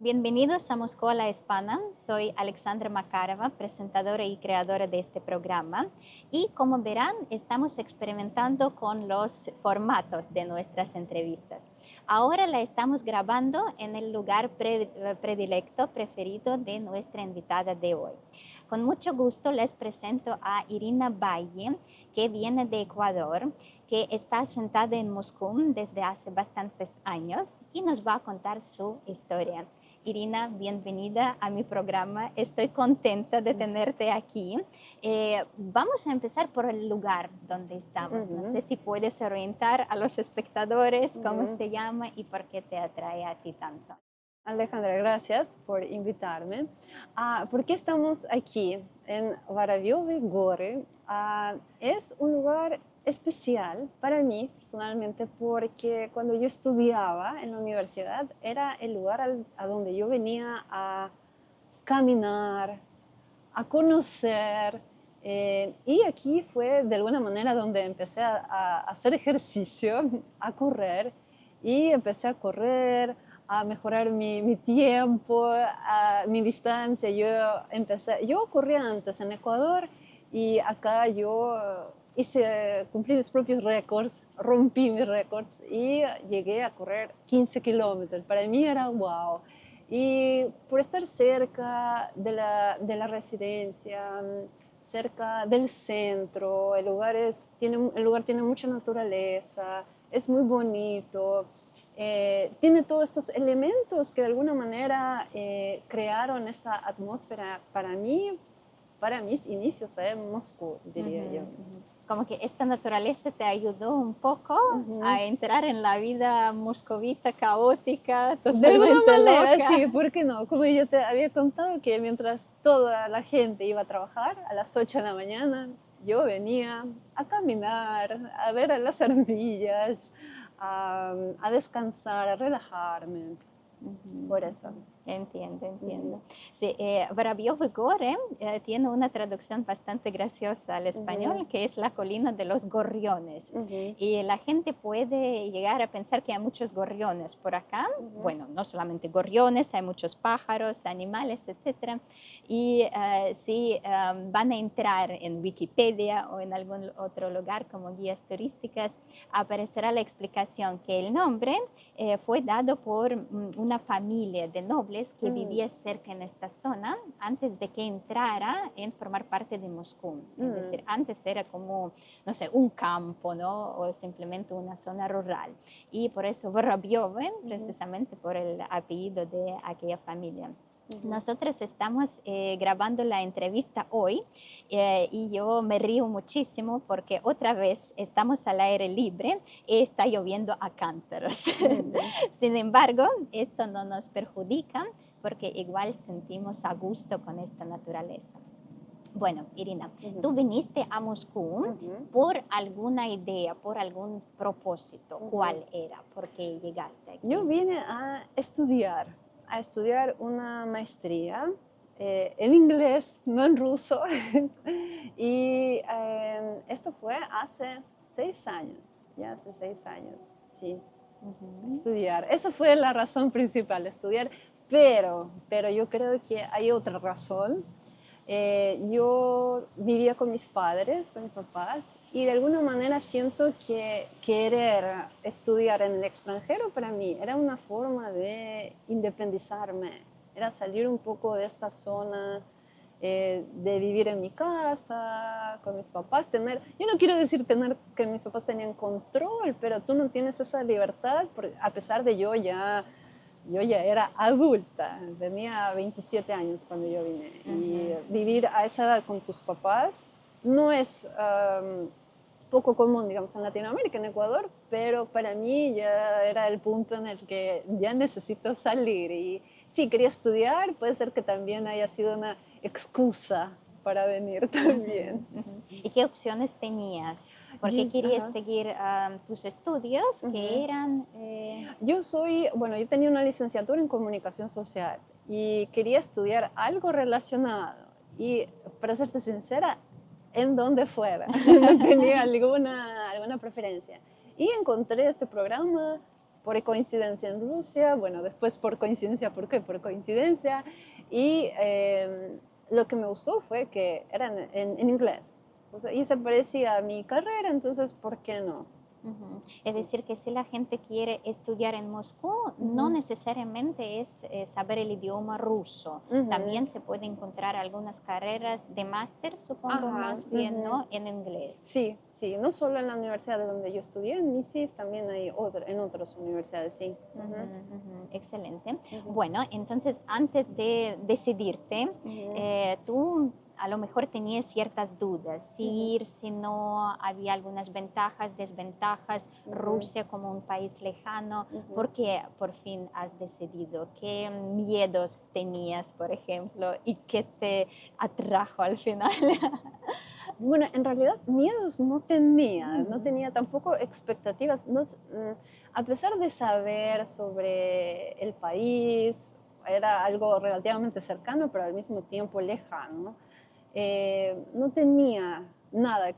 Bienvenidos a Moscú a la Hispana. Soy Alexandra Makarova, presentadora y creadora de este programa. Y como verán, estamos experimentando con los formatos de nuestras entrevistas. Ahora la estamos grabando en el lugar predilecto, preferido de nuestra invitada de hoy. Con mucho gusto les presento a Irina Valle, que viene de Ecuador, que está sentada en Moscú desde hace bastantes años y nos va a contar su historia. Irina, bienvenida a mi programa. Estoy contenta de tenerte aquí. Vamos a empezar por el lugar donde estamos. No sé si puedes orientar a los espectadores cómo se llama y por qué te atrae a ti tanto. Alejandra, gracias por invitarme. ¿Por qué estamos aquí en Воробьёвы Горы? Es un lugar especial para mí personalmente porque cuando yo estudiaba en la universidad era el lugar a donde yo venía a caminar, a conocer. Y aquí fue de alguna manera donde empecé a hacer ejercicio, a correr, y empecé a correr, a mejorar mi tiempo, mi distancia. Yo corría antes en Ecuador y acá yo cumplí mis propios récords, rompí mis récords y llegué a correr 15 kilómetros. Para mí era wow. Y por estar cerca de la residencia, cerca del centro, el lugar tiene mucha naturaleza, es muy bonito, tiene todos estos elementos que de alguna manera crearon esta atmósfera para mis inicios en Moscú, diría yo. Como que esta naturaleza te ayudó un poco a entrar en la vida moscovita caótica, De alguna totalmente manera, loca. sí, ¿por qué no? Como yo te había contado que mientras toda la gente iba a trabajar a las 8 de la mañana, yo venía a caminar, a ver a las ardillas, a descansar, a relajarme. Por eso. Entiendo. Sí, Воробьёвы Горы tiene una traducción bastante graciosa al español, que es la colina de los gorriones. Y la gente puede llegar a pensar que hay muchos gorriones por acá. Bueno, no solamente gorriones, hay muchos pájaros, animales, etc. Y si van a entrar en Wikipedia o en algún otro lugar como guías turísticas, aparecerá la explicación que el nombre fue dado por una familia de nobles que vivía cerca en esta zona antes de que entrara en formar parte de Moscú. Es decir, antes era como, no sé, un campo, ¿no? O simplemente una zona rural. Y por eso Воробьёвы, precisamente por el apellido de aquella familia. Nosotros estamos grabando la entrevista hoy y yo me río muchísimo porque otra vez estamos al aire libre y está lloviendo a cántaros. Sin embargo, esto no nos perjudica porque igual sentimos a gusto con esta naturaleza. Bueno, Irina, tú viniste a Moscú por alguna idea, por algún propósito. ¿Cuál era? ¿Por qué llegaste aquí? Yo vine a estudiar una maestría en inglés, no en ruso. Y esto fue hace 6 años, sí. Estudiar. Esa fue la razón principal, estudiar. Pero yo creo que hay otra razón. Yo vivía con mis padres, con mis papás, y de alguna manera siento que querer estudiar en el extranjero para mí era una forma de independizarme, era salir un poco de esta zona, de vivir en mi casa, con mis papás, yo no quiero decir que mis papás tenían control, pero tú no tienes esa libertad, a pesar de yo ya era adulta, tenía 27 años cuando yo vine. Y vivir a esa edad con tus papás no es poco común, digamos, en Latinoamérica, en Ecuador, pero para mí ya era el punto en el que ya necesito salir. Y sí, quería estudiar, puede ser que también haya sido una excusa para venir también. ¿Y qué opciones tenías? ¿Por qué querías seguir tus estudios que eran? Yo tenía una licenciatura en comunicación social y quería estudiar algo relacionado. Y para serte sincera, en donde fuera, no tenía alguna preferencia. Y encontré este programa por coincidencia en Rusia, bueno, después por coincidencia, ¿por qué? Por coincidencia. Y lo que me gustó fue que eran en inglés. Entonces, y se parecía a mi carrera, entonces, ¿por qué no? Ujú. Es decir, que si la gente quiere estudiar en Moscú, no necesariamente es saber el idioma ruso. También se puede encontrar algunas carreras de máster, supongo Ajá, más bien, ¿no? En inglés. Sí, sí, no solo en la universidad de donde yo estudié, en MISIS, también hay en otras universidades, sí. Excelente. Bueno, entonces antes de decidirte, tú a lo mejor tenías ciertas dudas, si ir, si no, había algunas ventajas, desventajas, Rusia como un país lejano. ¿Por qué por fin has decidido? ¿Qué miedos tenías, por ejemplo, y qué te atrajo al final? Bueno, en realidad miedos no tenía tampoco expectativas. A pesar de saber sobre el país, era algo relativamente cercano, pero al mismo tiempo lejano. No tenía nada,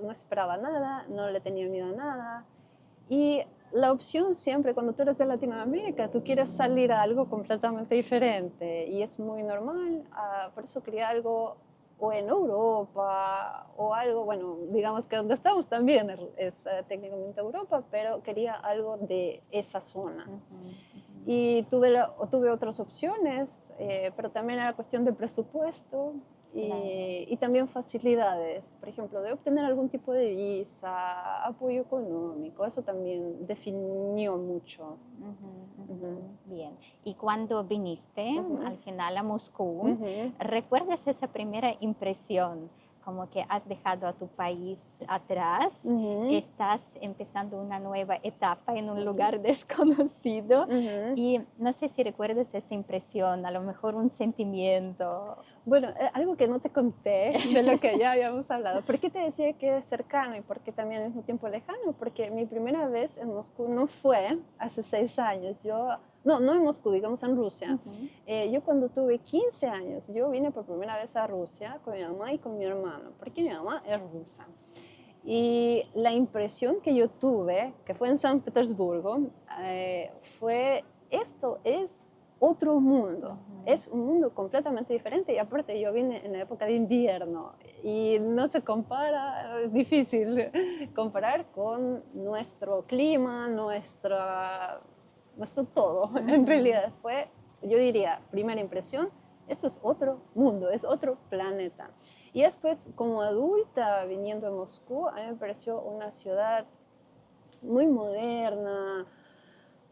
no esperaba nada, no le tenía miedo a nada. Y la opción siempre, cuando tú eres de Latinoamérica, tú quieres salir a algo completamente diferente y es muy normal. Por eso quería algo o en Europa o algo, bueno, digamos que donde estamos también es técnicamente Europa, pero quería algo de esa zona. Y tuve otras opciones, pero también era cuestión de presupuesto y también facilidades, por ejemplo, de obtener algún tipo de visa, apoyo económico, eso también definió mucho. Bien, y cuando viniste al final a Moscú, ¿recuerdas esa primera impresión? Como que has dejado a tu país atrás, estás empezando una nueva etapa en un lugar desconocido y no sé si recuerdas esa impresión, a lo mejor un sentimiento. Bueno, algo que no te conté de lo que ya habíamos hablado. ¿Por qué te decía que es cercano y por qué también al mismo tiempo lejano? Porque mi primera vez en Moscú no fue hace 6 años. No en Moscú, digamos en Rusia. Yo cuando tuve 15 años, yo vine por primera vez a Rusia con mi mamá y con mi hermano, porque mi mamá es rusa. Y la impresión que yo tuve, que fue en San Petersburgo, fue esto es otro mundo, es un mundo completamente diferente y aparte yo vine en la época de invierno y no se compara, es difícil comparar con nuestro clima, nuestro todo. En realidad fue, yo diría, primera impresión, esto es otro mundo, es otro planeta. Y después, como adulta, viniendo a Moscú, a mí me pareció una ciudad muy moderna,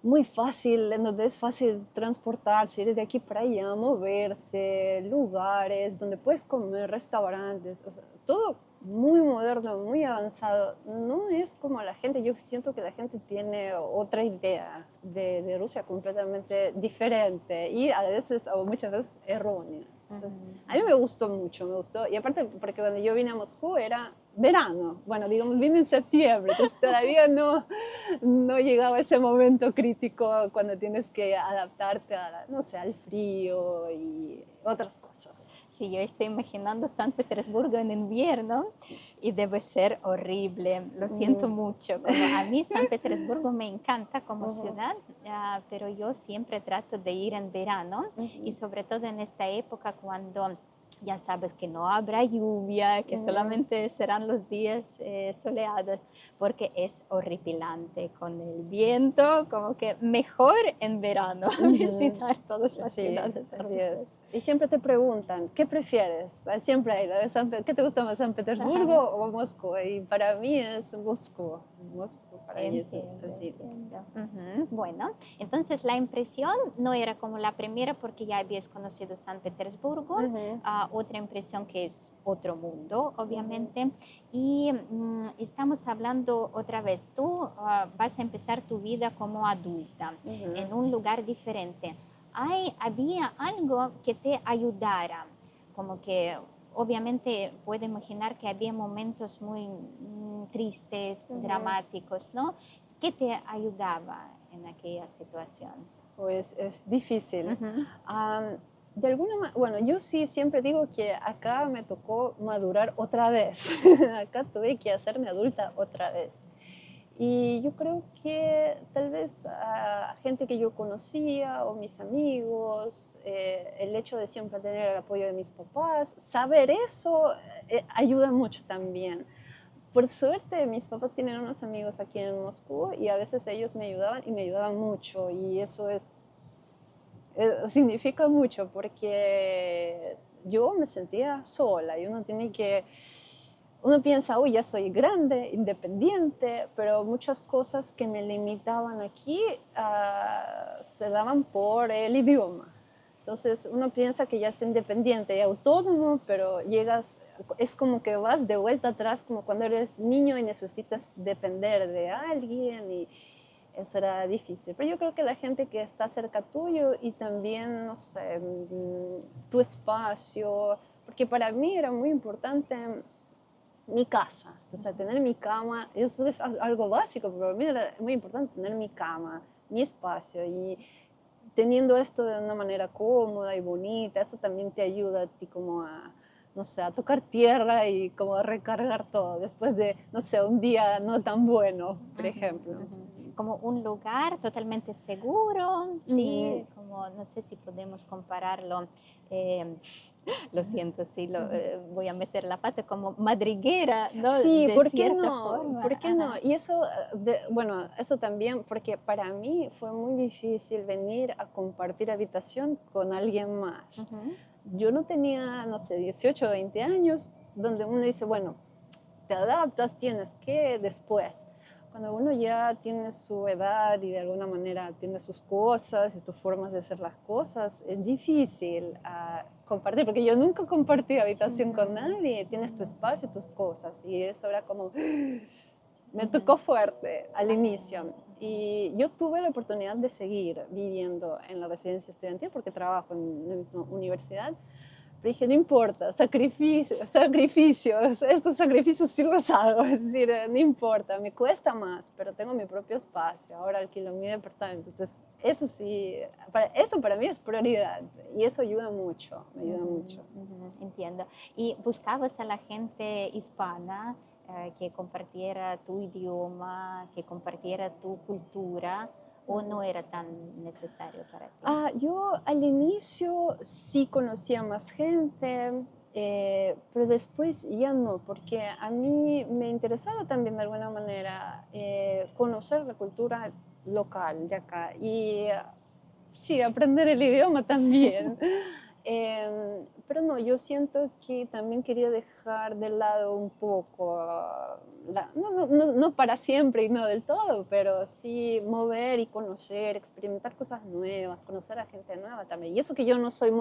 muy fácil, en donde es fácil transportarse, ir de aquí para allá, moverse, lugares donde puedes comer, restaurantes, o sea, todo muy moderno, muy avanzado. No es como la gente, yo siento que la gente tiene otra idea de Rusia completamente diferente y a veces, o muchas veces, errónea. Entonces, a mí me gustó mucho, me gustó. Y aparte, porque cuando yo vine a Moscú era verano, bueno, digamos, vine en septiembre, entonces todavía no llegaba ese momento crítico cuando tienes que adaptarte a, no sé, al frío y otras cosas. Sí, yo estoy imaginando San Petersburgo en invierno y debe ser horrible. Lo siento mucho. Como a mí San Petersburgo me encanta como ciudad, pero yo siempre trato de ir en verano y sobre todo en esta época cuando ya sabes que no habrá lluvia, que solamente serán los días soleados, porque es horripilante con el viento, como que mejor en verano visitar todas las ciudades rusas. Y siempre te preguntan, ¿qué prefieres? Siempre hay, ¿qué te gusta más, San Petersburgo o Moscú? Y para mí es Moscú. Para mí es así. Bueno, entonces la impresión no era como la primera porque ya habías conocido San Petersburgo, otra impresión que es otro mundo, obviamente, y estamos hablando otra vez, tú vas a empezar tu vida como adulta en un lugar diferente. ¿Había algo que te ayudara? Como que obviamente puedo imaginar que había momentos muy tristes, dramáticos, ¿no? ¿Qué te ayudaba en aquella situación? Pues es difícil. De alguna manera, bueno, yo sí siempre digo que acá me tocó madurar otra vez. Acá tuve que hacerme adulta otra vez. Y yo creo que tal vez a gente que yo conocía o mis amigos, el hecho de siempre tener el apoyo de mis papás, saber eso ayuda mucho también. Por suerte, mis papás tienen unos amigos aquí en Moscú y a veces ellos me ayudaban y me ayudaban mucho y eso significa mucho porque yo me sentía sola y uno piensa, uy, ya soy grande, independiente, pero muchas cosas que me limitaban aquí se daban por el idioma. Entonces uno piensa que ya es independiente y autónomo, pero es como que vas de vuelta atrás, como cuando eres niño y necesitas depender de alguien y eso era difícil. Pero yo creo que la gente que está cerca tuyo y también, no sé, tu espacio, porque para mí era muy importante mi casa, o sea, tener mi cama, eso es algo básico, pero para mí era muy importante tener mi cama, mi espacio y teniendo esto de una manera cómoda y bonita, eso también te ayuda a ti como a, no sé, a tocar tierra y como a recargar todo después de, no sé, un día no tan bueno, por ejemplo. Como un lugar totalmente seguro, sí, como no sé si podemos compararlo, eh, lo siento, sí, voy a meter la pata como madriguera, ¿no? Sí, De ¿por qué cierta no? forma. ¿Por qué no? Ajá. Y eso, bueno, eso también, porque para mí fue muy difícil venir a compartir habitación con alguien más. Ujú. Yo no tenía, no sé, 18 o 20 años, donde uno dice, bueno, te adaptas, tienes que después. Cuando uno ya tiene su edad y de alguna manera tiene sus cosas y sus formas de hacer las cosas, es difícil compartir, porque yo nunca compartí habitación con nadie, tienes tu espacio, tus cosas, y eso era como, me tocó fuerte al inicio. Y yo tuve la oportunidad de seguir viviendo en la residencia estudiantil porque trabajo en la misma universidad. Pero dije, no importa, sacrificios, estos sacrificios sí los hago, es decir, no importa, me cuesta más, pero tengo mi propio espacio, ahora alquilo mi departamento, entonces eso sí, eso para mí es prioridad y eso ayuda mucho, me ayuda mucho. Entiendo. ¿Y buscabas a la gente hispana que compartiera tu idioma, que compartiera tu cultura, o no era tan necesario para ti? Yo al inicio sí conocía más gente, pero después ya no, porque a mí me interesaba también de alguna manera conocer la cultura local de acá y sí, aprender el idioma también. Pero no, yo siento que también quería dejar de lado un poco, no para siempre y no del todo, pero sí mover y conocer, experimentar cosas nuevas, conocer a gente nueva también. Y eso que yo no soy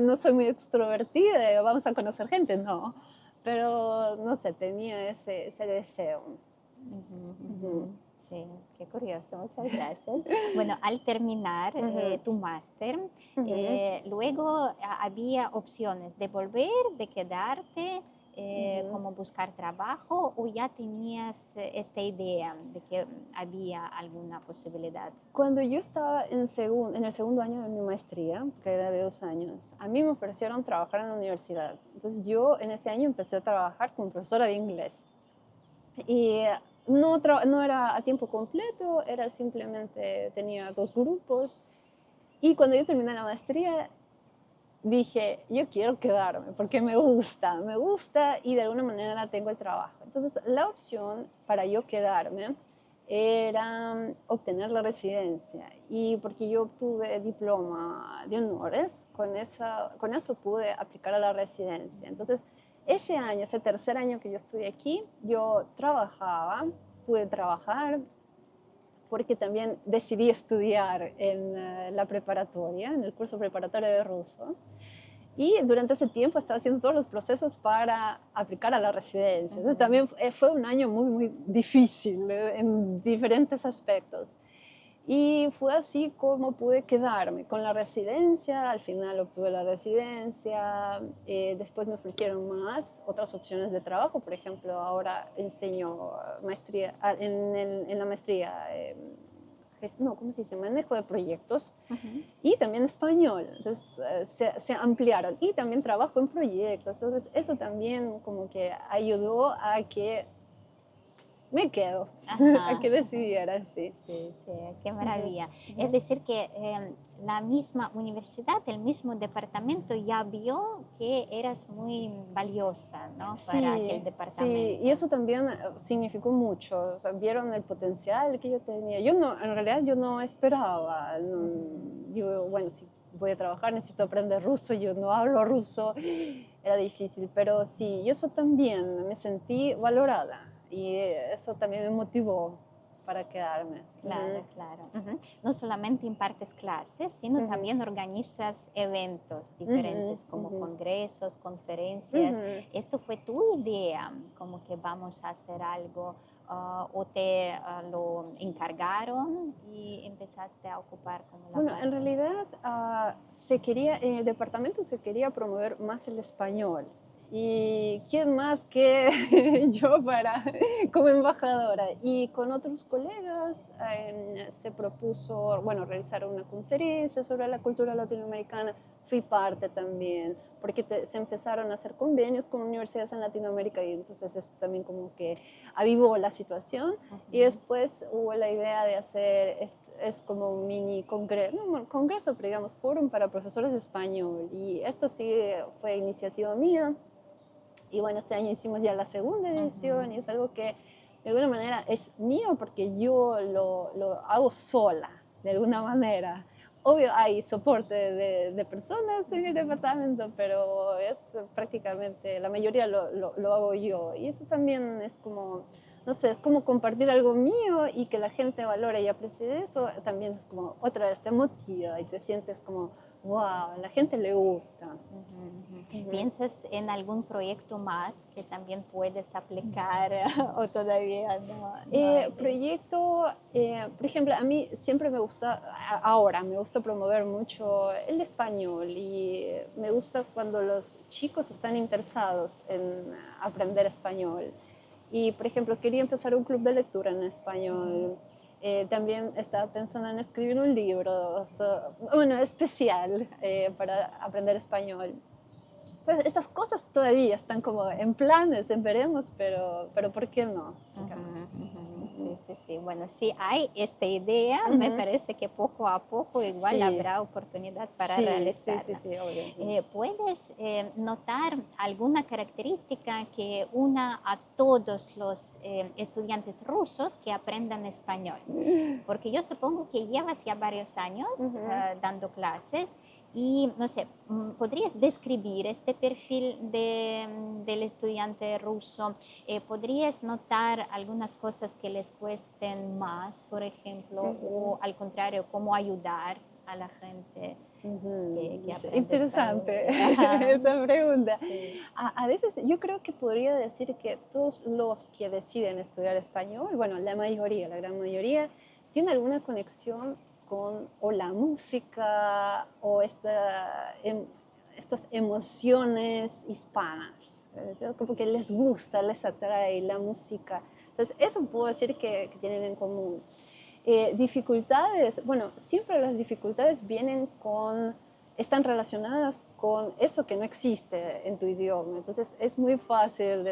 no soy muy extrovertida, vamos a conocer gente, no. Pero no sé, tenía ese deseo. Sí, qué curioso, muchas gracias. Bueno, al terminar tu máster, luego había opciones de volver, de quedarte, como buscar trabajo, o ya tenías esta idea de que había alguna posibilidad. Cuando yo estaba en el segundo año de mi maestría, que era de 2 años, a mí me ofrecieron trabajar en la universidad. Entonces yo en ese año empecé a trabajar como profesora de inglés. Y no era a tiempo completo, era simplemente, tenía 2 grupos. Y cuando yo terminé la maestría, dije, yo quiero quedarme porque me gusta y de alguna manera tengo el trabajo. Entonces, la opción para yo quedarme era obtener la residencia y porque yo obtuve diploma de honores, con eso pude aplicar a la residencia. Entonces, ese año, ese tercer año que yo estuve aquí, yo pude trabajar porque también decidí estudiar en la preparatoria, en el curso preparatorio de ruso. Y durante ese tiempo estaba haciendo todos los procesos para aplicar a la residencia. Entonces también fue un año muy, muy difícil en diferentes aspectos. Y fue así como pude quedarme con la residencia. Al final obtuve la residencia. Después me ofrecieron otras opciones de trabajo. Por ejemplo, ahora enseño maestría, en la maestría no, ¿cómo se dice? Manejo de proyectos y también español. Entonces se ampliaron y también trabajo en proyectos. Entonces eso también como que ayudó a que me quedo. Ajá. A que decidiera, sí. Sí, sí, qué maravilla. Es decir, que la misma universidad, el mismo departamento ya vio que eras muy valiosa, ¿no? Para aquel Sí, sí, y departamento. eso también significó mucho, o sea, vieron el potencial que yo tenía. Yo no, en realidad yo no esperaba, Ujú, yo, bueno, si voy a trabajar necesito aprender ruso, yo no hablo ruso, era difícil, pero sí, y eso también me sentí valorada y eso también me motivó para quedarme. claro, claro. Ujú. No solamente impartes clases, sino Ujú, también organizas eventos ujú, diferentes como ujú, congresos, conferencias. ujú. ¿Esto fue tu idea, como que vamos a hacer algo, o te lo encargaron y empezaste a ocupar como la Bueno, en parte? realidad en el departamento se quería promover más el español. ¿Y quién más que yo para, como embajadora? Y con otros colegas se propuso, bueno, realizar una conferencia sobre la cultura latinoamericana. Fui parte también, porque se empezaron a hacer convenios con universidades en Latinoamérica y entonces eso también como que avivó la situación. Y Ujú, después hubo la idea de hacer, es como un mini congreso, no, bueno, congreso, pero digamos, fórum para profesores de español. Y esto sí fue iniciativa mía. Y bueno, este año hicimos ya la segunda ujú, edición y es algo que de alguna manera es mío porque yo lo hago sola, de alguna manera. Obvio, hay soporte de personas en el ujú. departamento, pero es prácticamente, la mayoría lo hago yo. Y eso también es como, no sé, es como compartir algo mío y que la gente valore y aprecie eso. También es como, otra vez te motiva y te sientes como, wow, a la gente le gusta. Ujú, ujú. Ujú. ¿Piensas en algún proyecto más que también puedes aplicar o todavía no hay de eso? Proyecto, por ejemplo, a mí siempre me gusta, ahora me gusta promover mucho el español y me gusta cuando los chicos están interesados en aprender español. Y, por ejemplo, quería empezar un club de lectura en Ujú, español. También estaba pensando en escribir un libro, bueno, especial para aprender español. Pues estas cosas todavía están como en planes, en veremos, pero ¿por qué no? ¿Por qué no? ujú, ujú. Sí, sí, sí. Bueno, si hay esta idea, me Ujú. parece que poco a poco igual Sí, habrá oportunidad para sí, sí, sí, realizarla. sí, obvio. ¿Puedes notar alguna característica que una a todos los estudiantes rusos que aprendan español? Porque yo supongo que llevas ya varios años Ujú. dando clases y, no sé, ¿podrías describir este perfil del estudiante ruso? ¿Podrías notar algunas cosas que les cuesten más, por ejemplo, Ujú. o al contrario, cómo ayudar a la gente que Sí, aprende español? interesante Ajá, esa pregunta. sí. A veces yo creo que podría decir que todos los que deciden estudiar español, bueno, la mayoría, la gran mayoría, tienen alguna conexión con o la música o estas emociones hispanas. Como que les gusta, les atrae la música. Entonces, eso puedo decir que tienen en común. Dificultades, bueno, siempre las dificultades están relacionadas con eso que no existe en tu idioma. Entonces es muy fácil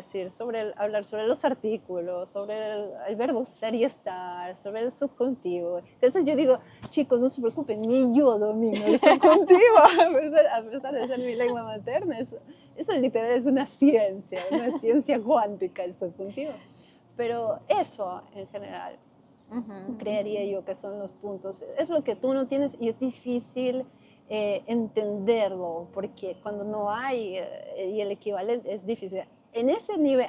hablar sobre los artículos, sobre el verbo ser y estar, sobre el subjuntivo. Entonces yo digo, chicos, no se preocupen, ni yo domino el subjuntivo, a pesar de ser mi lengua materna. Eso literal es una ciencia cuántica el subjuntivo. Pero eso en general Ujú, creería ujú. yo que son los puntos. Es lo que tú no tienes y es difícil entenderlo, porque cuando no hay y el equivalente es difícil.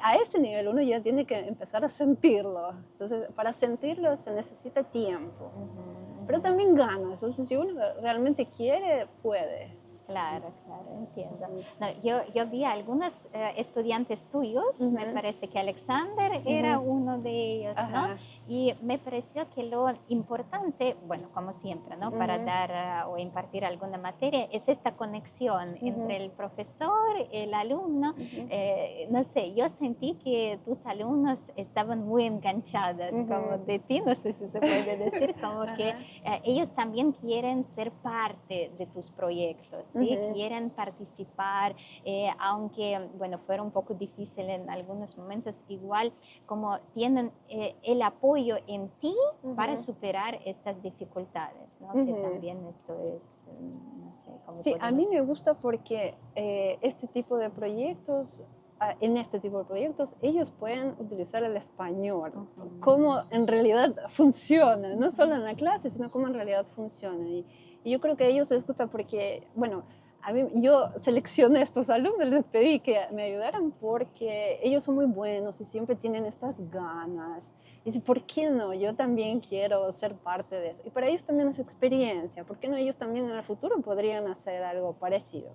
A ese nivel uno ya tiene que empezar a sentirlo. Entonces, para sentirlo se necesita tiempo, Ujú, pero ujú. también ganas. Entonces, si uno realmente quiere, puede. Claro, claro, entiendo. Ujú, No, yo vi a algunos estudiantes tuyos, me ujú, parece que Alexander era ujú. uno de ellos, ¿no? Ajá. Y me pareció que lo importante, bueno, como siempre, ¿no? Para Ujú, dar o impartir alguna materia, es esta conexión entre ujú, el profesor, el alumno. ujú, No sé, yo sentí que tus alumnos estaban muy enganchados, como ujú. de ti, no sé si se puede decir, como que Ajá. ellos también quieren ser parte de tus proyectos ¿sí? Quieren participar, aunque, bueno, fuera un poco difícil en algunos momentos, igual como tienen el apoyo en ti para superar estas dificultades, ¿no? Que también esto es, no sé, cómo Sí, podemos... a mí me gusta porque este tipo de proyectos, en este tipo de proyectos, ellos pueden utilizar el español, cómo en realidad funciona, no solo en la clase, sino cómo en realidad funciona. Y yo creo que a ellos les gusta porque, bueno, a mí, yo seleccioné a estos alumnos, les pedí que me ayudaran porque ellos son muy buenos y siempre tienen estas ganas. Y dice, ¿por qué no? Yo también quiero ser parte de eso. Y para ellos también es experiencia. ¿Por qué no ellos también en el futuro podrían hacer algo parecido?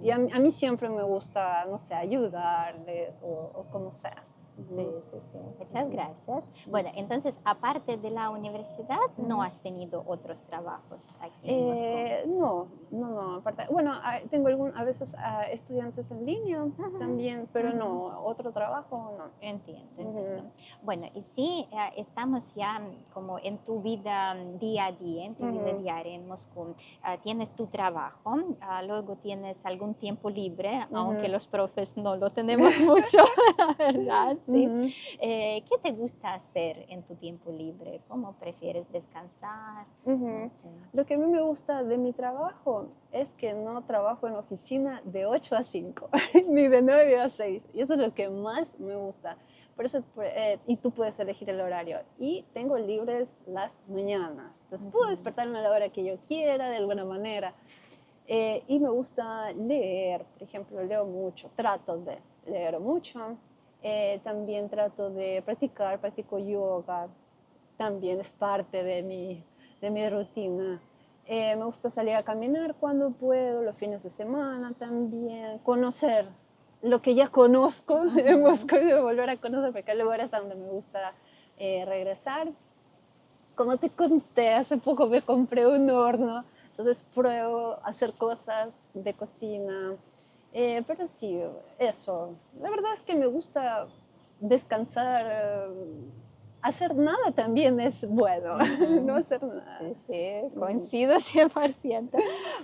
Y a mí siempre me gusta, no sé, ayudarles o como sea. Sí, sí, sí. Muchas gracias. Bueno, entonces, aparte de la universidad, ¿no has tenido otros trabajos aquí en Moscú? No. Aparte, bueno, tengo a veces estudiantes en línea también, pero no, otro trabajo no. Entiendo. Bueno, y si estamos ya como en tu vida día a día, en tu vida diaria en Moscú, tienes tu trabajo, luego tienes algún tiempo libre, aunque los profes no lo tenemos mucho, ¿verdad? Sí. ¿Qué te gusta hacer en tu tiempo libre? ¿Cómo prefieres descansar? No sé. Lo que a mí me gusta de mi trabajo es que no trabajo en oficina de 8 a 5, ni de 9 a 6. Y eso es lo que más me gusta. Por eso, y tú puedes elegir el horario. Y tengo libres las mañanas. Entonces puedo despertarme a la hora que yo quiera, de alguna manera. Y me gusta leer, por ejemplo, leo mucho, trato de leer mucho. También trato de practico yoga, también es parte de mi rutina. Me gusta salir a caminar cuando puedo, los fines de semana también, conocer lo que ya conozco en Moscú y volver a conocer, porque hay lugares a donde me gusta regresar. Como te conté, hace poco me compré un horno, entonces pruebo hacer cosas de cocina. Pero sí, eso. La verdad es que me gusta descansar. Hacer nada también es bueno, no hacer nada. Sí, coincido 100%.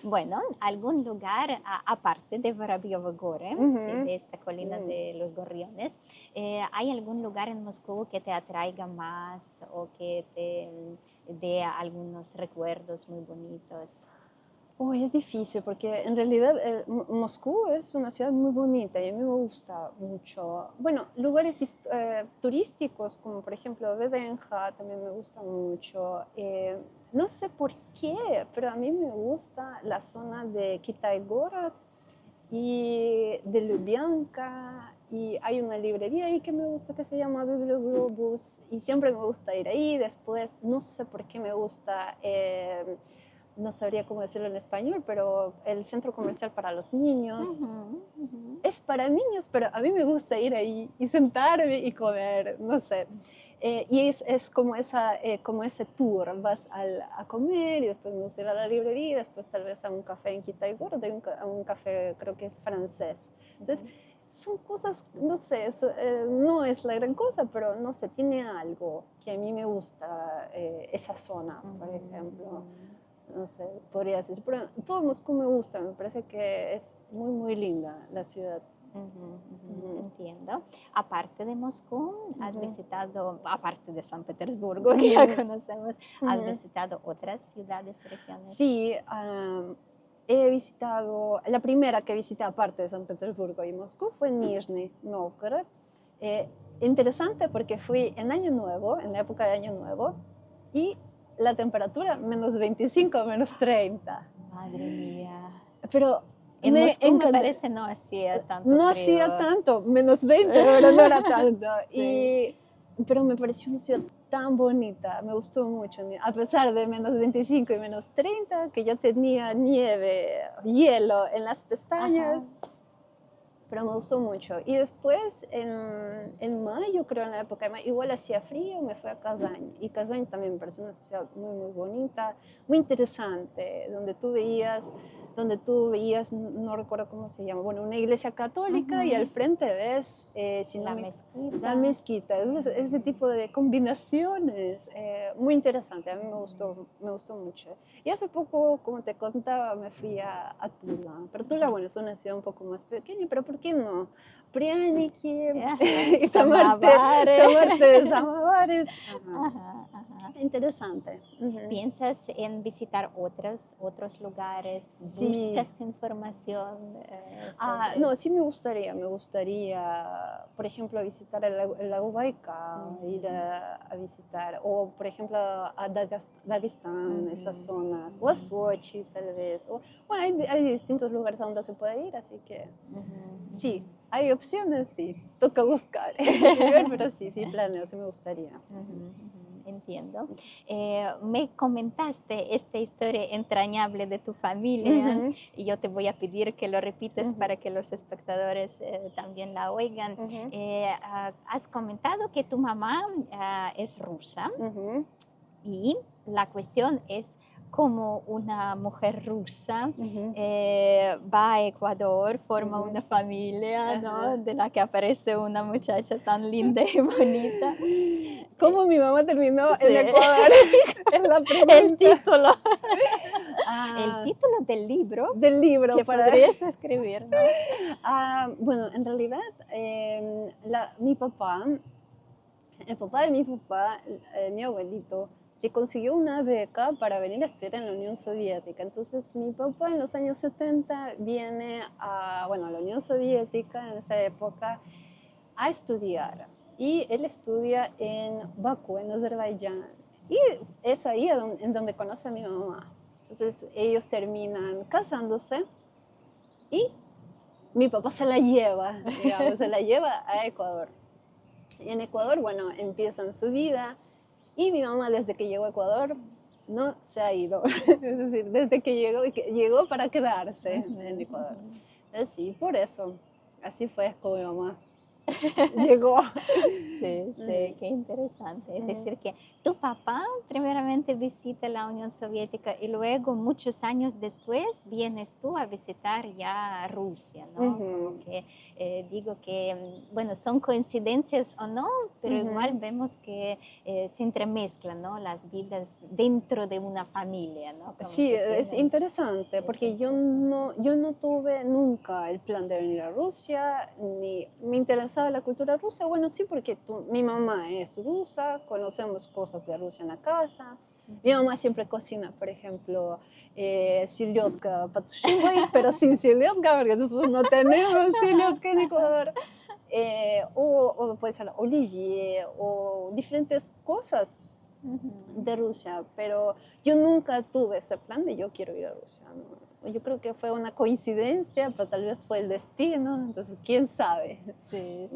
Bueno, ¿algún lugar, aparte de Воробьёвы горы, sí, de esta colina de los Gorriones, hay algún lugar en Moscú que te atraiga más o que te dé algunos recuerdos muy bonitos? Uy, es difícil porque en realidad Moscú es una ciudad muy bonita y a mí me gusta mucho. Bueno, lugares turísticos como por ejemplo Bebenja también me gusta mucho. No sé por qué, pero a mí me gusta la zona de Kitai-Gorod y de Lubyanka, y hay una librería ahí que me gusta que se llama Biblioglobus y siempre me gusta ir ahí. Después, no sé por qué me gusta, no sabría cómo decirlo en español, pero el centro comercial para los niños. Es para niños, pero a mí me gusta ir ahí y sentarme y comer, no sé. Y es como ese tour, vas a comer y después me gusta ir a la librería y después tal vez a un café en Kitay-Gorod, a un café creo que es francés. Entonces, son cosas, no sé, no es la gran cosa, pero no sé, tiene algo que a mí me gusta, esa zona, por ejemplo. No sé, podría decir, pero todo Moscú me gusta, me parece que es muy, muy linda la ciudad. Entiendo. Aparte de Moscú, has visitado, aparte de San Petersburgo, que ya conocemos, ¿has visitado otras ciudades, regiones? Sí, he visitado, la primera que visité aparte de San Petersburgo y Moscú fue Nizhny Novgorod. Interesante porque fui en Año Nuevo, en la época de Año Nuevo, y la temperatura menos 25, menos 30. Madre mía. Pero en Moscú me parece no hacía tanto no frío. Hacía tanto, menos 20, pero no era tanto. Sí. Pero me pareció una ciudad tan bonita, me gustó mucho, a pesar de menos 25 y menos 30, que yo tenía nieve, hielo en las pestañas. Pero me gustó mucho. Y después, en mayo, creo, en la época de mayo, igual hacía frío, me fui a Kazán. Y Kazán también me pareció una ciudad muy, muy bonita, muy interesante, donde tú veías donde tú veías, no recuerdo cómo se llama, bueno, una iglesia católica y al frente ves si La no me- mezquita. la mezquita. Entonces, ese tipo de combinaciones, muy interesante, a mí me gustó mucho. Y hace poco, como te contaba, me fui a Tula, pero Tula, bueno, es una ciudad un poco más pequeña, pero ¿por qué no? Prяники, y tomarte samavares. Ajá. Ajá, ajá. Interesante. Ujú. ¿Piensas en visitar otros lugares? Sí. ¿Buscas información sobre? No, sí me gustaría, por ejemplo, visitar el lago Baikal, ir a visitar, o por ejemplo a Dagestán, esas zonas, o a Sochi tal vez, bueno, hay distintos lugares a donde se puede ir, así que sí, hay opciones, sí, toca buscar, pero sí, planeo, sí me gustaría. Entiendo. Me comentaste esta historia entrañable de tu familia y yo te voy a pedir que lo repites para que los espectadores también la oigan. Has comentado que tu mamá es rusa y la cuestión es cómo una mujer rusa va a Ecuador, forma una familia, ¿no? De la que aparece una muchacha tan linda y bonita. ¿Cómo mi mamá terminó Sí. en Ecuador? Es la pregunta. El título. El título del libro que podrías escribir, ¿no? Bueno, en realidad, mi papá, el papá de mi papá, mi abuelito, se consiguió una beca para venir a estudiar en la Unión Soviética. Entonces, mi papá en los años 70 viene a la Unión Soviética en esa época a estudiar. Y él estudia en Bakú, en Azerbaiyán. Y es ahí en donde conoce a mi mamá. Entonces, ellos terminan casándose y mi papá se la lleva, digamos, se la lleva a Ecuador. Y en Ecuador, bueno, empiezan su vida y mi mamá desde que llegó a Ecuador no se ha ido. Es decir, desde que llegó para quedarse en Ecuador. Sí, por eso, así fue con mi mamá. Llegó. Sí, qué interesante. Es decir, que tu papá primeramente visita la Unión Soviética y luego, muchos años después, vienes tú a visitar ya Rusia, ¿no? Como que digo que, bueno, son coincidencias o no, pero igual vemos que se entremezclan, ¿no? Las vidas dentro de una familia, ¿no? Como Sí, es interesante porque yo no tuve nunca el plan de venir a Rusia, ni me interesaba la cultura rusa. Bueno, sí, porque mi mamá es rusa, conocemos cosas de Rusia en la casa. Mi mamá siempre cocina, por ejemplo, селедка под шинкой, pero sin селедка, porque nosotros no tenemos селедка en Ecuador. O puede ser olivier o diferentes cosas de Rusia, pero yo nunca tuve ese plan de yo quiero ir a Rusia, ¿no? Yo creo que fue una coincidencia, pero tal vez fue el destino, entonces quién sabe. Sí,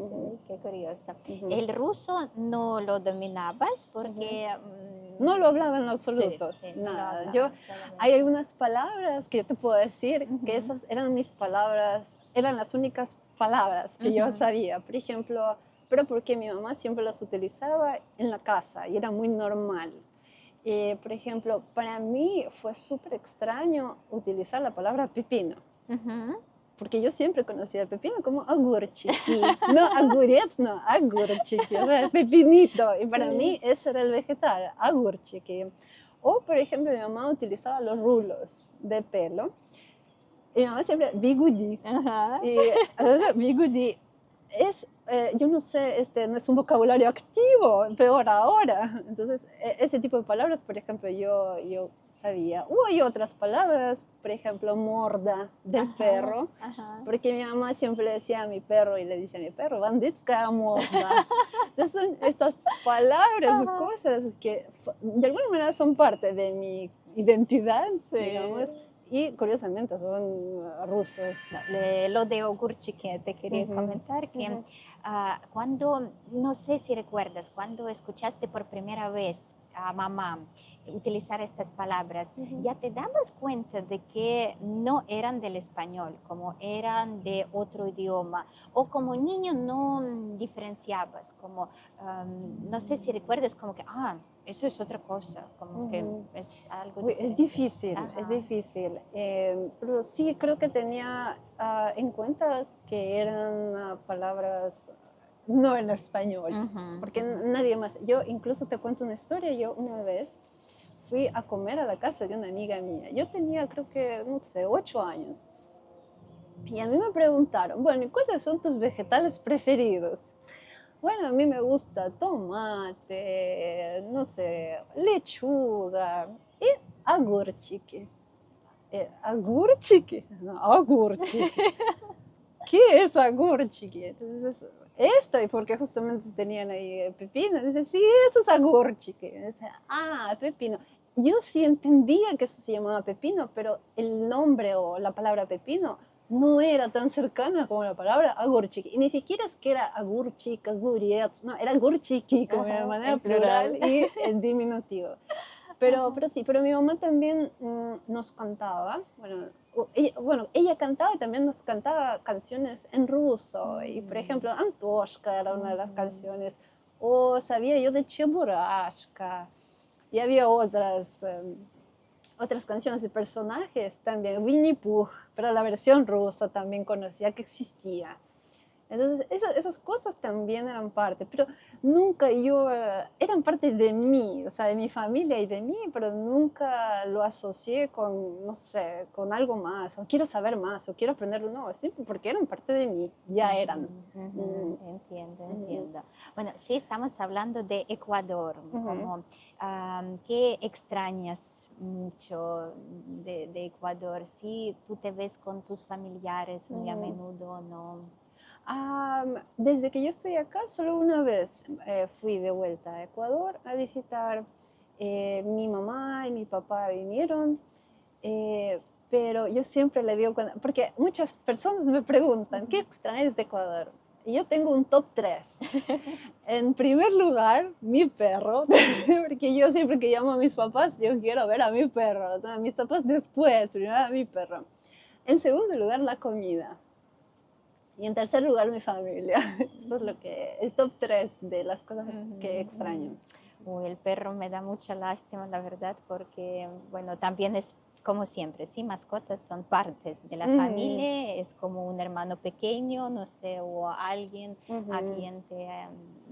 qué curioso. ¿El ruso no lo dominabas? Porque... No lo hablaba en absoluto, nada. Hay algunas palabras que yo te puedo decir que esas eran mis palabras, eran las únicas palabras que yo sabía. Por ejemplo, pero porque mi mamá siempre las utilizaba en la casa y era muy normal. Por ejemplo, para mí fue súper extraño utilizar la palabra pepino. Porque yo siempre conocía el pepino como огурчики. No, огурец, no, огурчики, o sea, pepinito. Y para mí ese era el vegetal, огурчики. O, por ejemplo, mi mamá utilizaba los rulos de pelo. Y mi mamá siempre, бигуди. Y a veces, бигуди es, yo no sé, no es un vocabulario activo, peor ahora. Entonces, ese tipo de palabras, por ejemplo, yo sabía. Hay otras palabras, por ejemplo, morda del perro, porque mi mamá siempre le decía a mi perro y le dice a mi perro, banditska morda. Entonces son estas palabras, cosas que de alguna manera son parte de mi identidad, digamos. Y curiosamente son rusos. Lo de огурчики te quería comentar, que Cuando, no sé si recuerdas, cuando escuchaste por primera vez a mamá utilizar estas palabras, ya te dabas cuenta de que no eran del español, como eran de otro idioma, o como niño no diferenciabas, como, no sé si recuerdas, como que, eso es otra cosa, como que es algo Uy, es diferente. difícil, es difícil. Pero sí creo que tenía en cuenta que eran palabras no en español, porque nadie más. Yo incluso te cuento una historia. Yo una vez fui a comer a la casa de una amiga mía. Yo tenía, creo que, no sé, 8 años. Y a mí me preguntaron, bueno, ¿y cuáles son tus vegetales preferidos? Bueno, a mí me gusta tomate, no sé, lechuga y agurchique. ¿Agurchique? No, agurchique. ¿Qué es agurchique? Entonces, esto, y porque justamente tenían ahí pepino. Dice, sí, eso es agurchique. Dice, pepino. Yo sí entendía que eso se llamaba pepino, pero el nombre o la palabra pepino no era tan cercana como la palabra agurchique. Y ni siquiera es que era agurchic, aguriets, no, era agurchiqui, como de manera plural y en diminutivo. Pero sí, pero mi mamá también nos cantaba, ella cantaba y también nos cantaba canciones en ruso, y por ejemplo, Antoshka era una de las canciones, o sabía yo de Cheburashka, y había otras canciones y personajes también, Winnie Pooh, pero la versión rusa también conocía que existía. Entonces, esas cosas también eran parte, pero nunca eran parte de mí, o sea, de mi familia y de mí, pero nunca lo asocié con, no sé, con algo más, o quiero saber más, o quiero aprenderlo, no, siempre porque eran parte de mí, ya eran. Entiendo. Bueno, sí, estamos hablando de Ecuador, como, ¿qué extrañas mucho de Ecuador? Sí, tú te ves con tus familiares muy a menudo, ¿no? Desde que yo estoy acá, solo una vez fui de vuelta a Ecuador a visitar. Mi mamá y mi papá vinieron, pero yo siempre le digo, porque muchas personas me preguntan, ¿qué extrañas de Ecuador? Y yo tengo un top 3. En primer lugar, mi perro, porque yo siempre que llamo a mis papás, yo quiero ver a mi perro. A mis papás después, primero a mi perro. En segundo lugar, la comida. Y en tercer lugar, mi familia. Eso es el top 3 de las cosas que extraño. El perro me da mucha lástima, la verdad, porque, bueno, también es como siempre, sí, mascotas son partes de la familia, es como un hermano pequeño, no sé, o alguien a quien te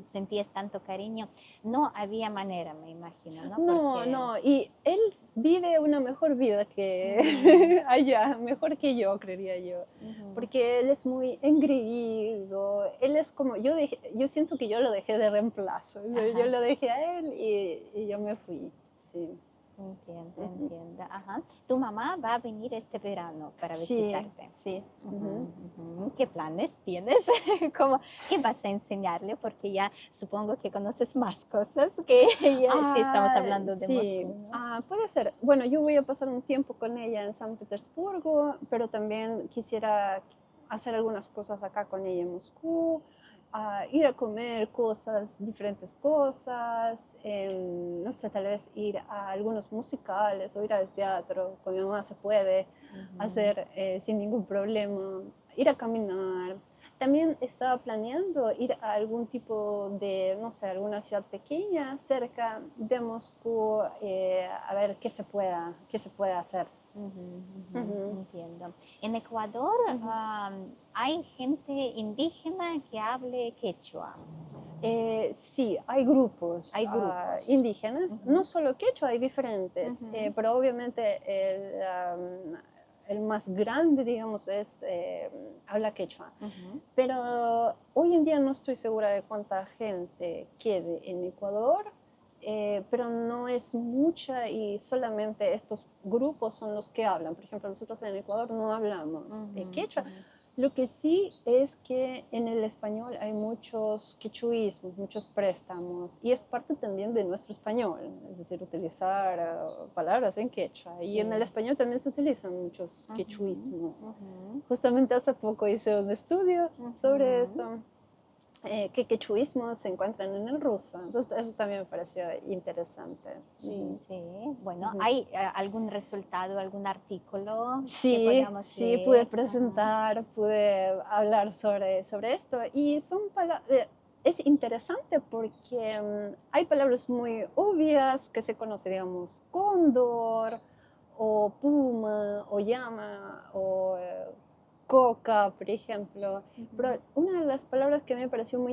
sentías tanto cariño. No había manera, me imagino, ¿no? No, y él vive una mejor vida que allá, mejor que yo, creería yo, porque él es muy engreído, él es como, yo siento que yo lo dejé de reemplazo, yo lo dejé a él y yo me fui, sí. Entiendo. ¿Tu mamá va a venir este verano para visitarte? Sí. ¿Qué planes tienes? ¿Qué vas a enseñarle? Porque ya supongo que conoces más cosas que ella, si estamos hablando de Moscú, ¿no? Puede ser. Bueno, yo voy a pasar un tiempo con ella en San Petersburgo, pero también quisiera hacer algunas cosas acá con ella en Moscú. Ir a comer diferentes cosas, no sé, tal vez ir a algunos musicales o ir al teatro, con mi mamá se puede hacer sin ningún problema, ir a caminar. También estaba planeando ir a algún tipo de, no sé, alguna ciudad pequeña cerca de Moscú, a ver qué se puede hacer. Entiendo. En Ecuador hay gente indígena que hable quechua. Sí, hay grupos, indígenas, no solo quechua, hay diferentes, pero obviamente el más grande, digamos, habla quechua. Pero hoy en día no estoy segura de cuánta gente quede en Ecuador, pero no es mucha y solamente estos grupos son los que hablan. Por ejemplo, nosotros en Ecuador no hablamos quechua. Lo que sí es que en el español hay muchos quechuismos, muchos préstamos, y es parte también de nuestro español, es decir, utilizar palabras en quechua. Sí. Y en el español también se utilizan muchos quechuismos. Justamente hace poco hice un estudio sobre esto. qué quechuismos se encuentran en el ruso. Entonces, eso también me pareció interesante. Sí, sí. Bueno, ¿hay algún resultado, algún artículo que Sí, podamos sí, pude leer? presentar, pude hablar sobre esto y es interesante porque hay palabras muy obvias que se conoce, digamos, cóndor o puma o llama o coca, por ejemplo. Pero una de las palabras que me parecieron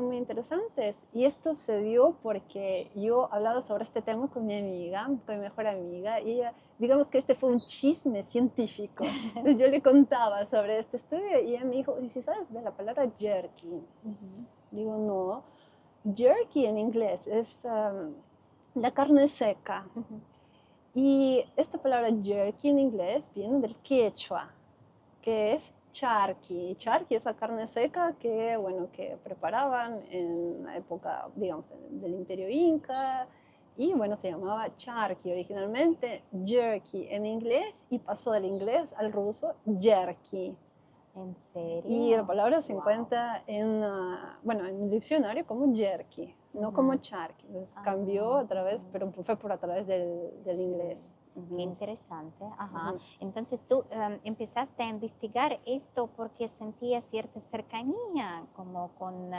muy interesantes, y esto se dio porque yo hablaba sobre este tema con mi amiga, con mi mejor amiga, y ella, digamos que este fue un chisme científico. Entonces yo le contaba sobre este estudio y ella me dijo, ¿y si sabes de la palabra jerky? Digo, no. Jerky en inglés es la carne seca. Y esta palabra jerky en inglés viene del quechua, que es charqui. Charqui es la carne seca que, bueno, que preparaban en la época, digamos, del Imperio Inca, y bueno, se llamaba charqui originalmente, jerky en inglés, y pasó del inglés al ruso jerky. ¿En serio? Y la palabra se encuentra en el diccionario como jerky, no como charqui. Entonces cambió a través, pero fue por a través del inglés. Qué interesante. Ajá. Entonces tú empezaste a investigar esto porque sentías cierta cercanía como con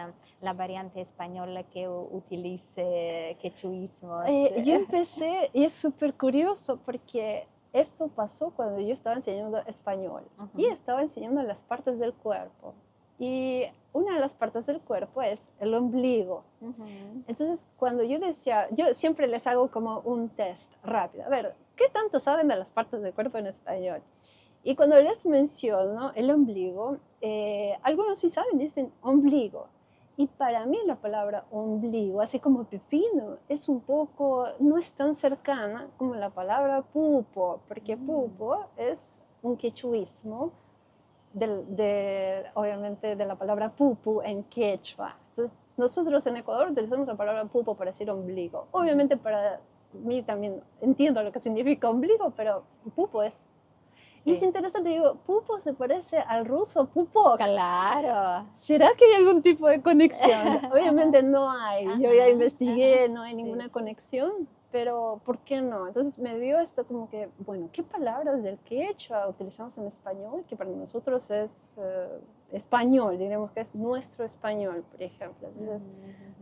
la variante española que utilice quechuismos. Yo empecé, y es súper curioso porque esto pasó cuando yo estaba enseñando español y estaba enseñando las partes del cuerpo. Y una de las partes del cuerpo es el ombligo. Entonces, cuando yo decía, yo siempre les hago como un test rápido. A ver, ¿qué tanto saben de las partes del cuerpo en español? Y cuando les menciono el ombligo, algunos sí saben, dicen ombligo. Y para mí la palabra ombligo, así como pepino, es un poco, no es tan cercana como la palabra pupo, porque pupo es un quechuismo obviamente de la palabra pupu en quechua. Entonces, nosotros en Ecuador utilizamos la palabra pupo para decir ombligo. Obviamente para mí también entiendo lo que significa ombligo, pero pupo es... Sí. Y es interesante, digo, pupo se parece al ruso pupo. Claro. ¿Será que hay algún tipo de conexión? Obviamente no hay. Yo ya investigué, no hay ninguna conexión, pero ¿por qué no? Entonces me dio esto como que, bueno, ¿qué palabras del quechua utilizamos en español que para nosotros es español, diremos que es nuestro español, por ejemplo? Entonces,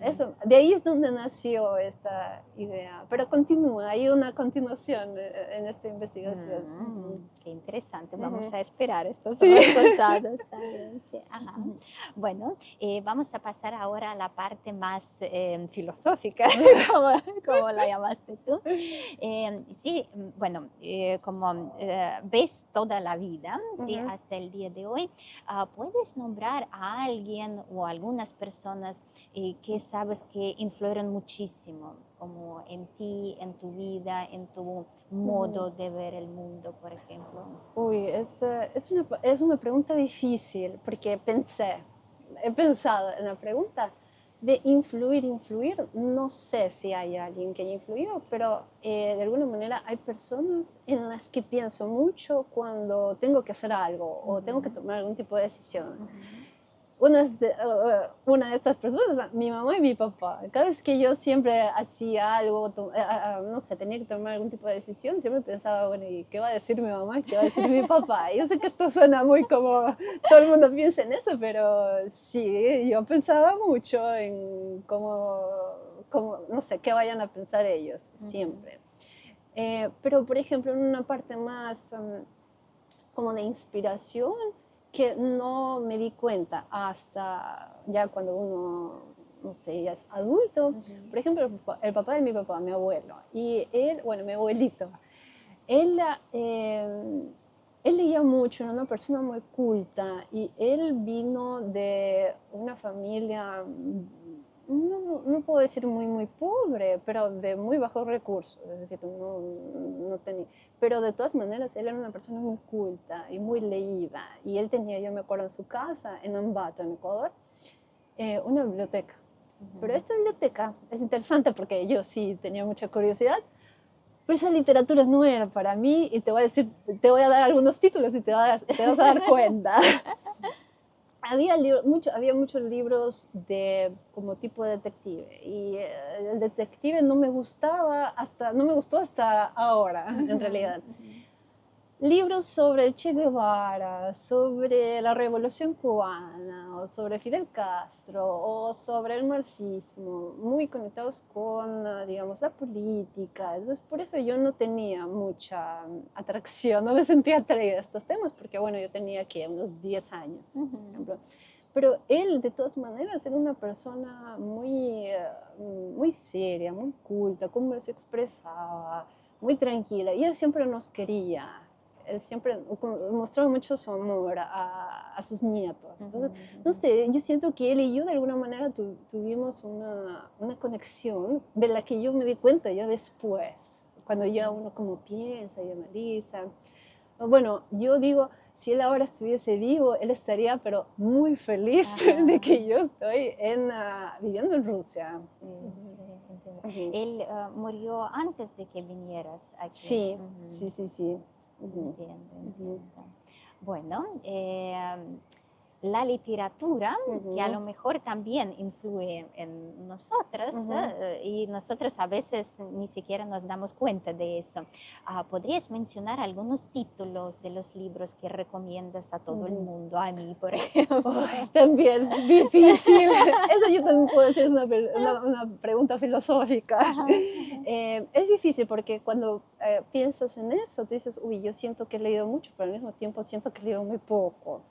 eso, de ahí es donde nació esta idea, pero continúa, hay una continuación en esta investigación. Qué interesante, vamos a esperar estos resultados también. Sí. Bueno, vamos a pasar ahora a la parte más filosófica, como la llamaste tú. Sí, bueno, como ves toda la vida, ¿sí? Hasta el día de hoy, ¿puedes nombrar a alguien o algunas personas que sabes que influyeron muchísimo como en ti, en tu vida, en tu modo de ver el mundo, por ejemplo? Uy, es una pregunta difícil porque he pensado en la pregunta de influir, no sé si hay alguien que haya influido, pero de alguna manera hay personas en las que pienso mucho cuando tengo que hacer algo o tengo que tomar algún tipo de decisión. Una de estas personas, mi mamá y mi papá. Cada vez que yo siempre hacía algo, no sé, tenía que tomar algún tipo de decisión, siempre pensaba, bueno, ¿y qué va a decir mi mamá? ¿Qué va a decir mi papá? Yo sé que esto suena muy como todo el mundo piensa en eso, pero sí, yo pensaba mucho en cómo no sé, qué vayan a pensar ellos, siempre. Pero, por ejemplo, en una parte más como de inspiración, que no me di cuenta hasta ya cuando uno, no sé, ya es adulto. Por ejemplo, el papá de mi papá, mi abuelo, y él, bueno, mi abuelito, él leía mucho, era una persona muy culta, y él vino de una familia, no puedo decir muy pobre, pero de muy bajos recursos, es decir, no tenía, pero de todas maneras él era una persona muy culta y muy leída, y él tenía, yo me acuerdo, en su casa, en Ambato, en Ecuador, una biblioteca. Pero esta biblioteca es interesante porque yo sí tenía mucha curiosidad, pero esa literatura no era para mí, y te voy a dar algunos títulos y te vas a dar cuenta. había muchos libros de como tipo detective y el detective no me gustó hasta ahora, en realidad. Libros sobre el Che Guevara, sobre la Revolución Cubana, o sobre Fidel Castro, o sobre el marxismo, muy conectados con, digamos, la política. Entonces, por eso yo no tenía mucha atracción, no me sentía atraída a estos temas, porque, bueno, yo tenía que unos 10 años, por ejemplo. Pero él, de todas maneras, era una persona muy seria, muy culta, cómo él se expresaba, muy tranquila, y él siempre nos quería. Él siempre mostraba mucho su amor a sus nietos. Entonces, no sé, yo siento que él y yo de alguna manera tuvimos una conexión de la que yo me di cuenta ya después, cuando ya uno como piensa y analiza. Bueno, yo digo, si él ahora estuviese vivo, él estaría pero muy feliz de que yo estoy viviendo en Rusia. Sí, entiendo. Él murió antes de que vinieras aquí. Sí, sí. Entiendo. Bueno, la literatura, que a lo mejor también influye en nosotras, y nosotras a veces ni siquiera nos damos cuenta de eso. ¿Podrías mencionar algunos títulos de los libros que recomiendas a todo el mundo? A mí, por ejemplo. También difícil. Eso yo también puedo decir, es una pregunta filosófica. Es difícil porque cuando piensas en eso, tú dices, uy, yo siento que he leído mucho, pero al mismo tiempo siento que he leído muy poco.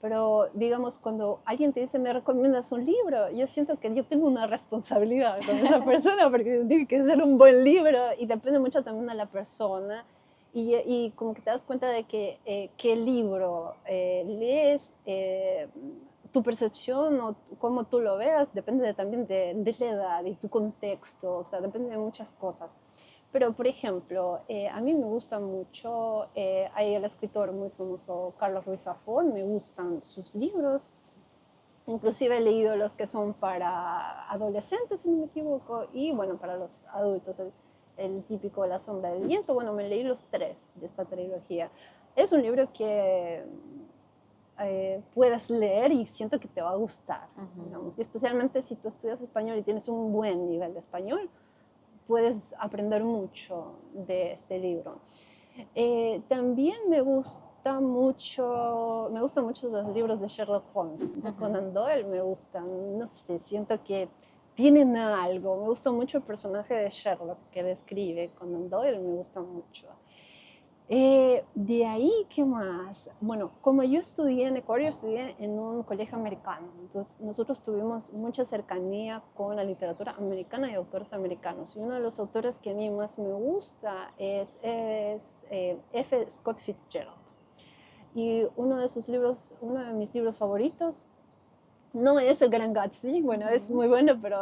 Pero digamos, cuando alguien te dice, ¿me recomiendas un libro? Yo siento que yo tengo una responsabilidad con esa persona porque tiene que ser un buen libro y depende mucho también de la persona y como que te das cuenta de que qué libro lees, tu percepción o cómo tú lo veas depende también de la edad y tu contexto, o sea, depende de muchas cosas. Pero, por ejemplo, a mí me gusta mucho, hay el escritor muy famoso Carlos Ruiz Zafón, me gustan sus libros, inclusive he leído los que son para adolescentes, si no me equivoco, y bueno, para los adultos, el típico La sombra del viento, bueno, me leí los 3 de esta trilogía. Es un libro que puedes leer y siento que te va a gustar, digamos, y especialmente si tú estudias español y tienes un buen nivel de español, puedes aprender mucho de este libro. También me gustan mucho los libros de Sherlock Holmes, de Conan Doyle, me gustan, no sé, siento que tienen algo, me gusta mucho el personaje de Sherlock que describe Conan Doyle, me gusta mucho. De ahí, ¿qué más? Bueno, como yo estudié en Ecuador, yo estudié en un colegio americano, entonces nosotros tuvimos mucha cercanía con la literatura americana y autores americanos. Y uno de los autores que a mí más me gusta es F. Scott Fitzgerald. Y uno de mis libros favoritos, no es El Gran Gatsby, bueno, es muy bueno, pero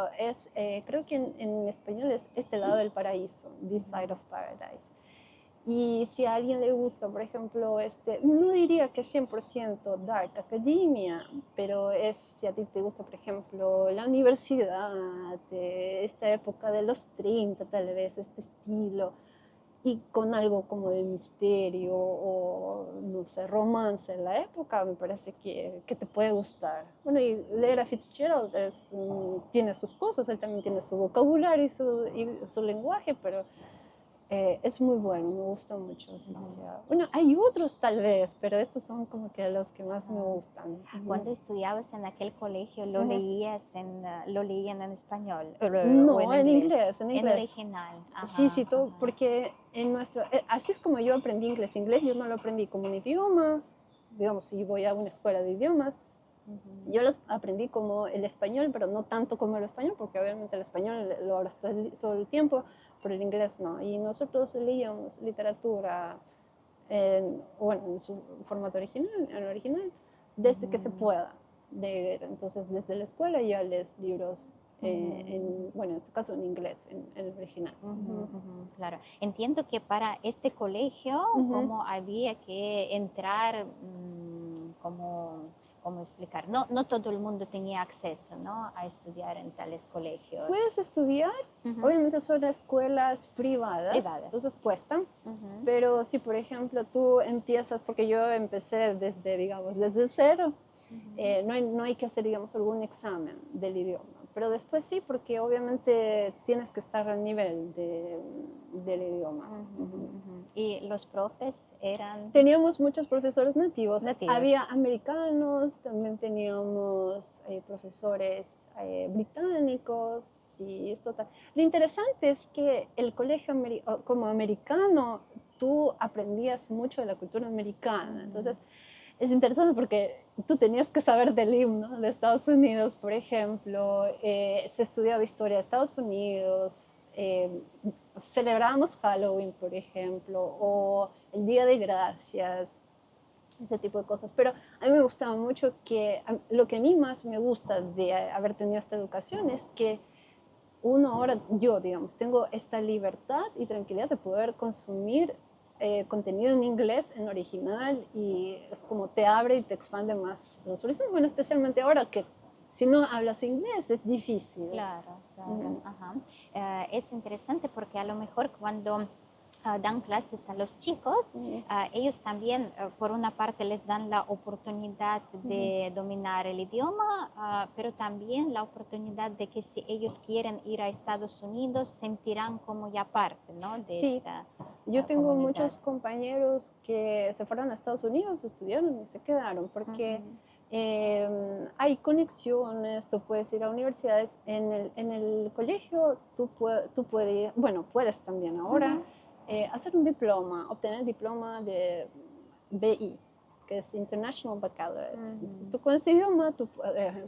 creo que en español es Este lado del paraíso, This Side of Paradise. Y si a alguien le gusta, por ejemplo, no diría que es 100% Dark Academia, pero si a ti te gusta, por ejemplo, la universidad, esta época de los 30, tal vez, este estilo, y con algo como de misterio o, no sé, romance en la época, me parece que te puede gustar. Bueno, y leer a Fitzgerald tiene sus cosas, él también tiene su vocabulario y su lenguaje, pero es muy bueno, me gusta mucho. Bueno, hay otros tal vez, pero estos son como que los que más me gustan. Cuando estudiabas en aquel colegio, ¿lo leían en español? No, ¿O en inglés. En original. Sí, todo, porque así es como yo aprendí inglés. Inglés yo no lo aprendí como un idioma, digamos, si voy a una escuela de idiomas. Yo los aprendí como el español, pero no tanto como el español, porque obviamente el español lo hablas todo el tiempo, pero el inglés no. Y nosotros leíamos literatura, en su formato original, en el original, desde que se pueda leer. Entonces, desde la escuela ya lees libros, en este caso en inglés, en el original. Claro. Entiendo que para este colegio, como había que entrar, ¿cómo explicar? No todo el mundo tenía acceso, ¿no?, a estudiar en tales colegios. Puedes estudiar, obviamente son escuelas privadas, entonces cuestan, pero si por ejemplo tú empiezas, porque yo empecé desde cero, No hay que hacer, digamos, algún examen del idioma. Pero después sí, porque obviamente tienes que estar al nivel del idioma. ¿Y los profes eran? Teníamos muchos profesores nativos. Nativos. Había americanos, también teníamos profesores británicos. Sí, es total. Lo interesante es que el colegio como americano, tú aprendías mucho de la cultura americana. Entonces, es interesante porque tú tenías que saber del himno de Estados Unidos, por ejemplo. Se estudiaba historia de Estados Unidos. Celebrábamos Halloween, por ejemplo, o el Día de Gracias, ese tipo de cosas. Pero a mí me gustaba mucho lo que a mí más me gusta de haber tenido esta educación es que uno ahora, yo, digamos, tengo esta libertad y tranquilidad de poder consumir contenido en inglés, en original, y es como te abre y te expande más los horizontes. Bueno, especialmente ahora que si no hablas inglés es difícil. Claro, claro. Es interesante porque a lo mejor cuando dan clases a los chicos, ellos también, por una parte, les dan la oportunidad de dominar el idioma, pero también la oportunidad de que si ellos quieren ir a Estados Unidos, sentirán como ya parte, ¿no? de esta Yo tengo comunidad. muchos compañeros que se fueron a Estados Unidos, estudiaron y se quedaron, porque hay conexiones, tú puedes ir a universidades, en el colegio tú puedes, bueno, puedes también ahora hacer un diploma, obtener el diploma de BI, que es International Baccalaureate. Entonces, tú con este idioma,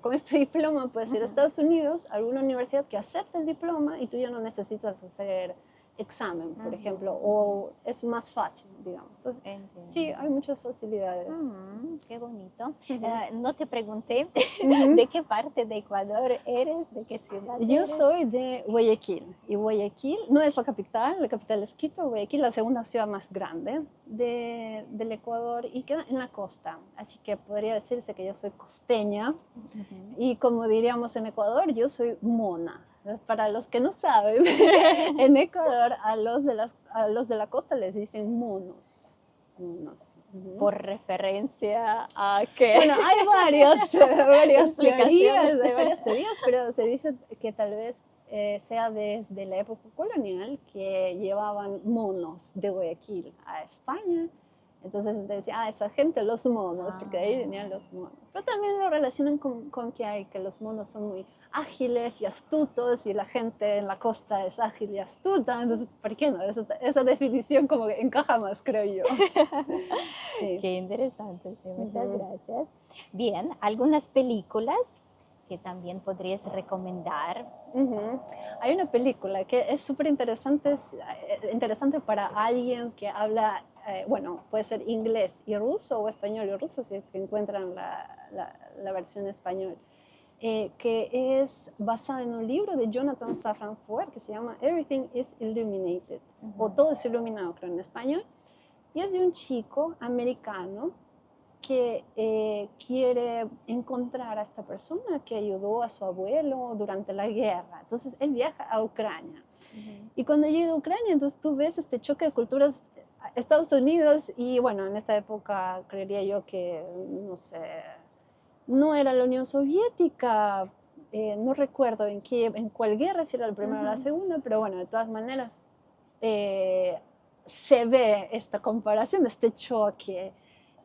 con este diploma puedes ir a Estados Unidos, a alguna universidad que acepte el diploma y tú ya no necesitas hacer examen, por ejemplo, o es más fácil, digamos. Entonces, sí, hay muchas facilidades. Qué bonito. No te pregunté de qué parte de Ecuador eres, de qué ciudad Yo eres. soy de Guayaquil, y Guayaquil no es la capital es Quito. Guayaquil es la segunda ciudad más grande del Ecuador y queda en la costa, así que podría decirse que yo soy costeña, y como diríamos en Ecuador, yo soy mona. Para los que no saben, en Ecuador a los de la costa les dicen monos. Por referencia a que... Bueno, hay varias explicaciones, hay varias teorías, pero se dice que tal vez sea desde la época colonial que llevaban monos de Guayaquil a España. Entonces se decía, esa gente, los monos, porque de ahí venían los monos. Pero también lo relacionan con que los monos son muy ágiles y astutos, y la gente en la costa es ágil y astuta. Entonces, ¿por qué no? Esa definición como que encaja más, creo yo. Sí. Qué interesante, sí, muchas gracias. Bien, ¿algunas películas que también podrías recomendar? Hay una película que es súper interesante para alguien que habla, bueno, puede ser inglés y ruso, o español y ruso, si encuentran la versión en español, que es basada en un libro de Jonathan Safran Foer que se llama Everything is Illuminated, o Todo es iluminado, creo, en español, y es de un chico americano que quiere encontrar a esta persona que ayudó a su abuelo durante la guerra. Entonces él viaja a Ucrania. Y cuando llega a Ucrania, entonces tú ves este choque de culturas, Estados Unidos, y bueno, en esta época creería yo que, no sé, no era la Unión Soviética, no recuerdo en cuál guerra, si era la primera o la segunda, pero bueno, de todas maneras se ve esta comparación, este choque.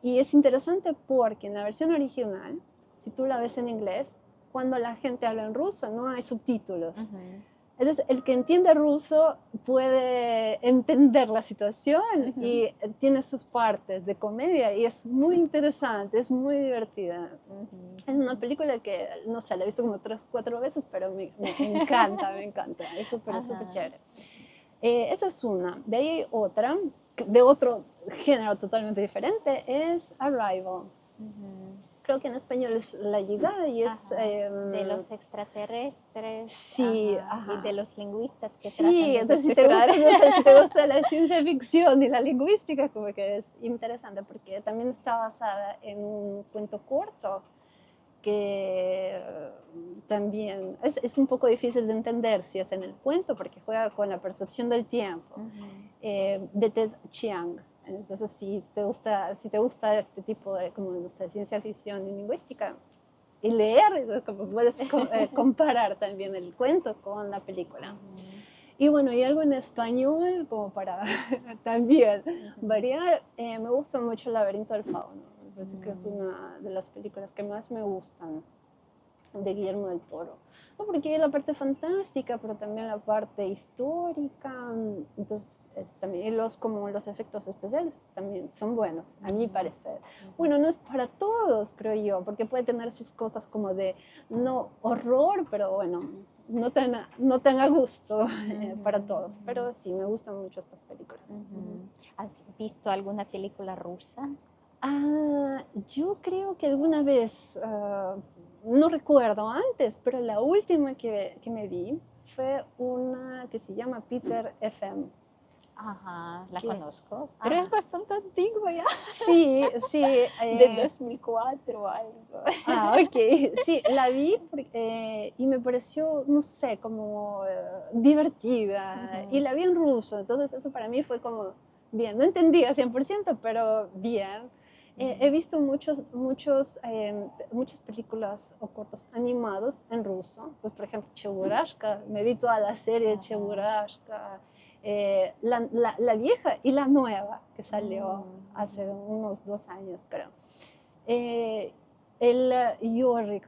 Y es interesante porque en la versión original, si tú la ves en inglés, cuando la gente habla en ruso no hay subtítulos. Entonces, el que entiende ruso puede entender la situación y tiene sus partes de comedia, y es muy interesante, es muy divertida. Es una película que, no sé, la he visto como 3 o 4 veces, pero me encanta, me encanta. Es súper chévere. Esa es una. De ahí hay otra, de otro género totalmente diferente, es Arrival. Creo que en español es La Llegada, y es... de los extraterrestres. Sí, y de los lingüistas que tratan de entonces si te gusta la ciencia ficción y la lingüística, como que es interesante, porque también está basada en un cuento corto que también es un poco difícil de entender si es en el cuento, porque juega con la percepción del tiempo, de Ted Chiang. Entonces, si te gusta este tipo de como, no sé, ciencia ficción y lingüística, y leer, entonces, como puedes comparar también el cuento con la película. Y bueno, y algo en español, como para también variar, me gusta mucho El laberinto del fauno. Me parece que es una de las películas que más me gustan de Guillermo del Toro. No, porque hay la parte fantástica, pero también la parte histórica. Entonces, también como los efectos especiales también son buenos, a mi parecer. Bueno, no es para todos, creo yo, porque puede tener sus cosas como de, no horror, pero bueno, no tan a gusto para todos. Pero sí, me gustan mucho estas películas. ¿Has visto alguna película rusa? Yo creo que alguna vez, no recuerdo antes, pero la última que me vi fue una que se llama Peter FM. Ajá, la que- conozco, pero es bastante antigua ya, Sí, sí. de 2004 o algo. Ok, sí, la vi y me pareció, no sé, como divertida. Y la vi en ruso, entonces eso para mí fue como bien. No entendía 100%, pero bien. He visto muchas películas o cortos animados en ruso. Entonces, por ejemplo, Cheburashka, me vi toda la serie de Cheburashka. La vieja y la nueva que salió hace unos 2 años, creo. El Yorick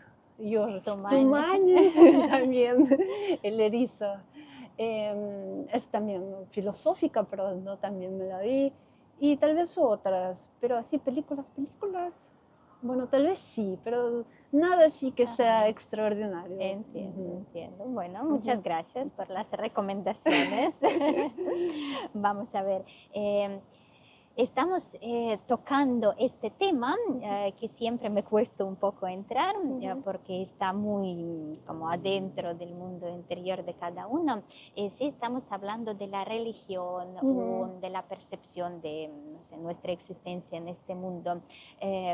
Tumaní también, el erizo. Es también filosófica, pero no también me la vi. Y tal vez otras, pero así películas, bueno, tal vez sí, pero nada así que sea extraordinario. Entiendo. Bueno, muchas gracias por las recomendaciones. Vamos a ver. Estamos tocando este tema que siempre me cuesta un poco entrar porque está muy como adentro del mundo interior de cada uno. Sí, estamos hablando de la religión o de la percepción de, no sé, nuestra existencia en este mundo.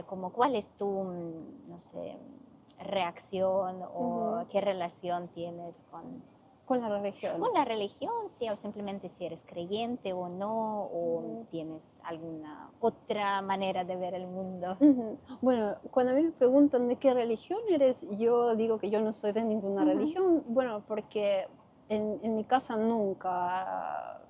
Como cuál es tu, no sé, reacción o qué relación tienes con la religión. Con la religión, sí, o simplemente si eres creyente o no, o tienes alguna otra manera de ver el mundo. Bueno, cuando a mí me preguntan de qué religión eres, yo digo que yo no soy de ninguna religión. Bueno, porque en mi casa nunca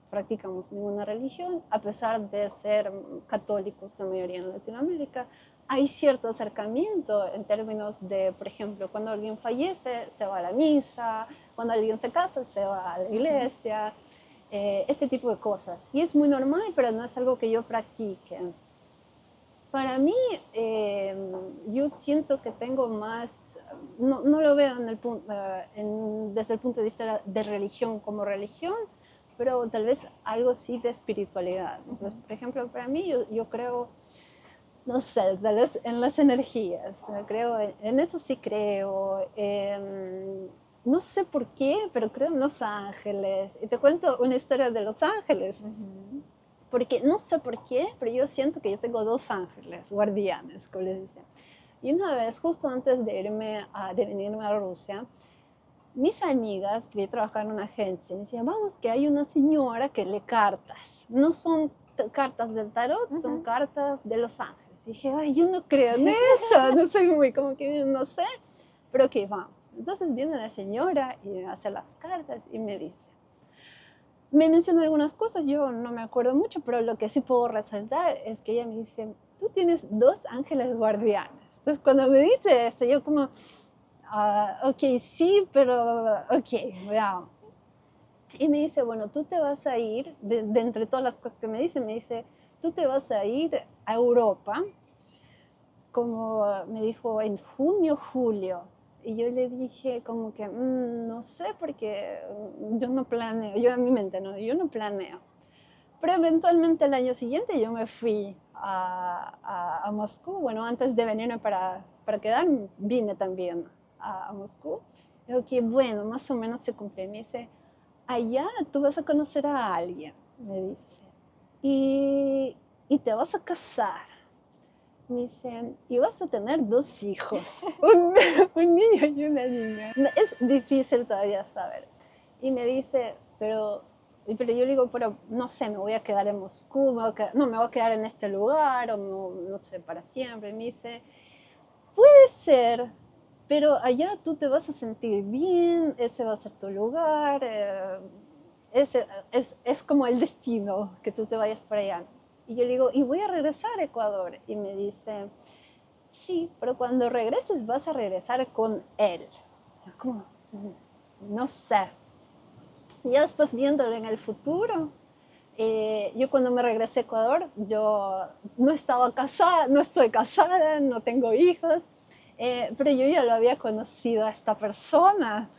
practicamos ninguna religión, a pesar de ser católicos la mayoría en Latinoamérica. Hay cierto acercamiento en términos de, por ejemplo, cuando alguien fallece, se va a la misa, cuando alguien se casa, se va a la iglesia, este tipo de cosas. Y es muy normal, pero no es algo que yo practique. Para mí, yo siento que tengo más, no lo veo desde el punto de vista de religión como religión, pero tal vez algo sí de espiritualidad. Entonces, por ejemplo, para mí yo creo, no sé, tal vez en las energías, creo, en eso sí creo. No sé por qué, pero creo en los ángeles. Y te cuento una historia de los ángeles. Porque no sé por qué, pero yo siento que yo tengo 2 ángeles guardianes, como les dicen. Y una vez, justo antes de venirme a Rusia, mis amigas, que yo trabajaba en una agencia, me decían, vamos, que hay una señora que lee cartas. No son cartas del tarot, son cartas de los ángeles. Y dije, ay, yo no creo en eso, no soy muy, como que no sé, pero que vamos. Entonces viene la señora y me hace las cartas y me dice, me menciona algunas cosas, yo no me acuerdo mucho, pero lo que sí puedo resaltar es que ella me dice, tú tienes 2 ángeles guardianes. Entonces cuando me dice esto, yo como, ok, sí, pero ok, veamos. Y me dice, bueno, tú te vas a ir, de entre todas las cosas que me dice, tú te vas a ir a Europa, como me dijo, en junio, julio. Y yo le dije como que, no sé, porque yo no planeo, yo en mi mente, no, yo no planeo. Pero eventualmente el año siguiente yo me fui a Moscú. Bueno, antes de venirme para quedarme, vine también a Moscú. Digo que, bueno, más o menos se cumple. Me dice, allá tú vas a conocer a alguien, me dice, y te vas a casar. Me dicen, y vas a tener 2 hijos, un niño y una niña. Es difícil todavía saber. Y me dice, pero Pero yo digo, pero no sé, me voy a quedar en Moscú, no, me voy a quedar en este lugar, o no sé, para siempre. Y me dice, puede ser, pero allá tú te vas a sentir bien, ese va a ser tu lugar, es como el destino, que tú te vayas para allá. Y yo le digo, y voy a regresar a Ecuador. Y me dice, sí, pero cuando regreses vas a regresar con él. Yo como, no sé. Y ya después viéndolo en el futuro, yo cuando me regresé a Ecuador, yo no estaba casada, no estoy casada, no tengo hijos, pero yo ya lo había conocido a esta persona.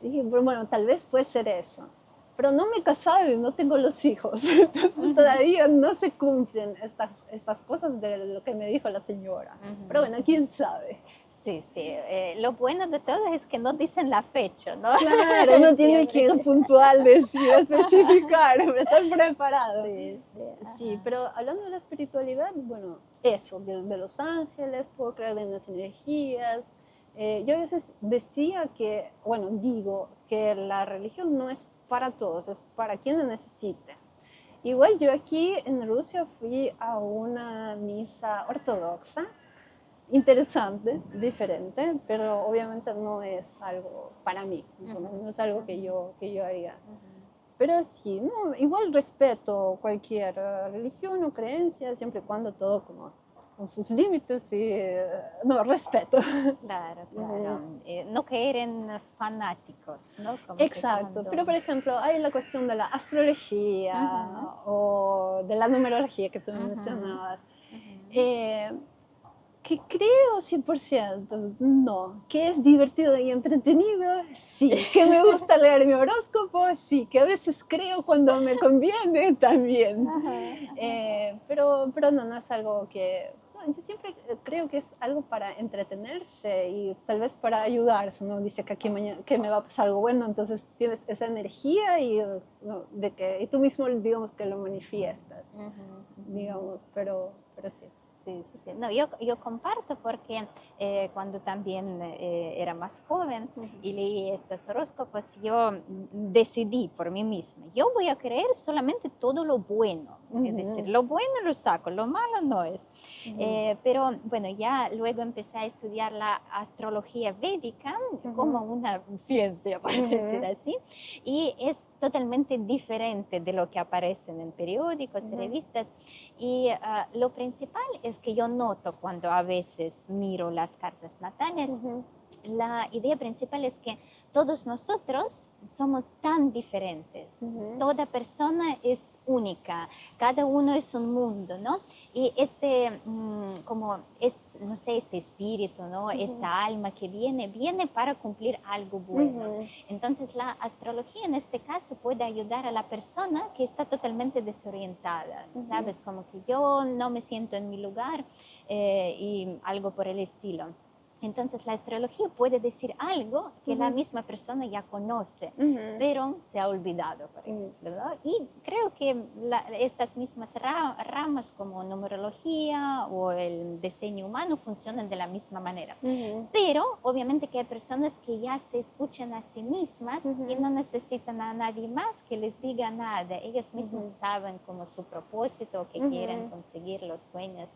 Y dije, bueno, tal vez puede ser eso. Pero no me he casado y no tengo los hijos. Entonces todavía no se cumplen estas cosas de lo que me dijo la señora. Pero bueno, quién sabe. Sí, sí. Lo bueno de todo es que no dicen la fecha, ¿no? Claro, uno tiene que ir puntual, decir, especificar, estar preparado. Sí, sí. Sí, pero hablando de la espiritualidad, bueno, eso, de los ángeles, puedo creer en las energías. Yo a veces decía que, bueno, digo que la religión no es para todos, es para quien la necesite. Igual yo aquí en Rusia fui a una misa ortodoxa, interesante, diferente, pero obviamente no es algo para mí, no es algo que yo haría. Pero sí, no, igual respeto cualquier religión o creencia, siempre y cuando todo como con sus límites y no, respeto. Claro, claro. No caer en fanáticos, ¿no? Como que Exacto, cuando... pero por ejemplo hay la cuestión de la astrología o de la numerología que tú mencionabas. Que creo 100%, no. Que es divertido y entretenido, sí. Que me gusta leer mi horóscopo, sí. Que a veces creo cuando me conviene, también. Pero no es algo que... no, yo siempre creo que es algo para entretenerse y tal vez para ayudarse, ¿no? Dice que aquí mañana que me va a pasar algo bueno, entonces tienes esa energía y, ¿no? Y tú mismo, digamos, que lo manifiestas, digamos, pero sí. Sí, sí, sí. No, yo comparto porque cuando también era más joven y leí estos horóscopos, yo decidí por mí misma, yo voy a creer solamente todo lo bueno, es decir, lo bueno lo saco, lo malo no es. Pero bueno, ya luego empecé a estudiar la astrología védica como una ciencia, por decir así, y es totalmente diferente de lo que aparece en periódicos y revistas. Y lo principal es que yo noto cuando a veces miro las cartas natales, la idea principal es que todos nosotros somos tan diferentes. Toda persona es única, cada uno es un mundo, ¿no? Y no sé, este espíritu, ¿no? Esta alma que viene para cumplir algo bueno. Entonces la astrología en este caso puede ayudar a la persona que está totalmente desorientada, ¿sabes? Como que yo no me siento en mi lugar y algo por el estilo. Entonces la astrología puede decir algo que la misma persona ya conoce, pero se ha olvidado, por ejemplo, ¿no? Y creo que estas mismas ramas como numerología o el diseño humano funcionan de la misma manera. Pero obviamente que hay personas que ya se escuchan a sí mismas y no necesitan a nadie más que les diga nada. Ellos mismos saben como su propósito, que quieren conseguir los sueños.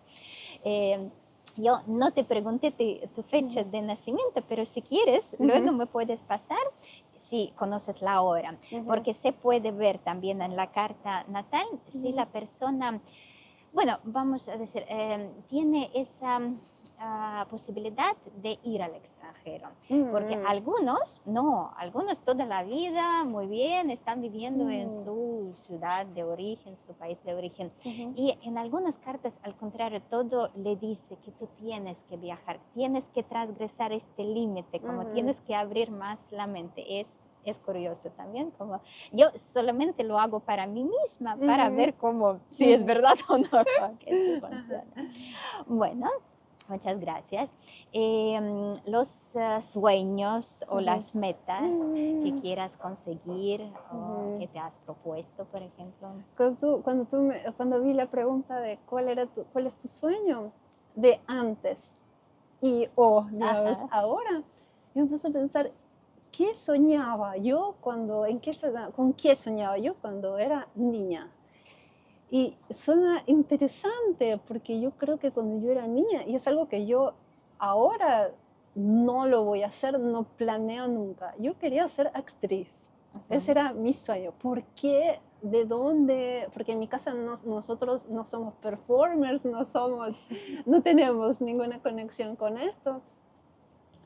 Yo no te pregunté tu fecha de nacimiento, pero si quieres, luego me puedes pasar si conoces la hora, porque se puede ver también en la carta natal si la persona, bueno, vamos a decir, tiene esa posibilidad de ir al extranjero, porque algunos toda la vida muy bien están viviendo en su ciudad de origen, su país de origen, y en algunas cartas al contrario todo le dice que tú tienes que viajar, tienes que transgresar este límite, como tienes que abrir más la mente. Es curioso también, como yo solamente lo hago para mí misma, para ver cómo, si es verdad o no, que sí funciona. Bueno, muchas gracias. Los sueños o las metas que quieras conseguir o que te has propuesto, por ejemplo. Cuando vi la pregunta de cuál es tu sueño de antes digamos, ahora, yo me puse a pensar, ¿qué soñaba yo con qué soñaba yo cuando era niña? Y suena interesante porque yo creo que cuando yo era niña, y es algo que yo ahora no lo voy a hacer, no planeo nunca, yo quería ser actriz. Ese era mi sueño. ¿Por qué? ¿De dónde? Porque en mi casa nosotros no somos performers, no tenemos ninguna conexión con esto.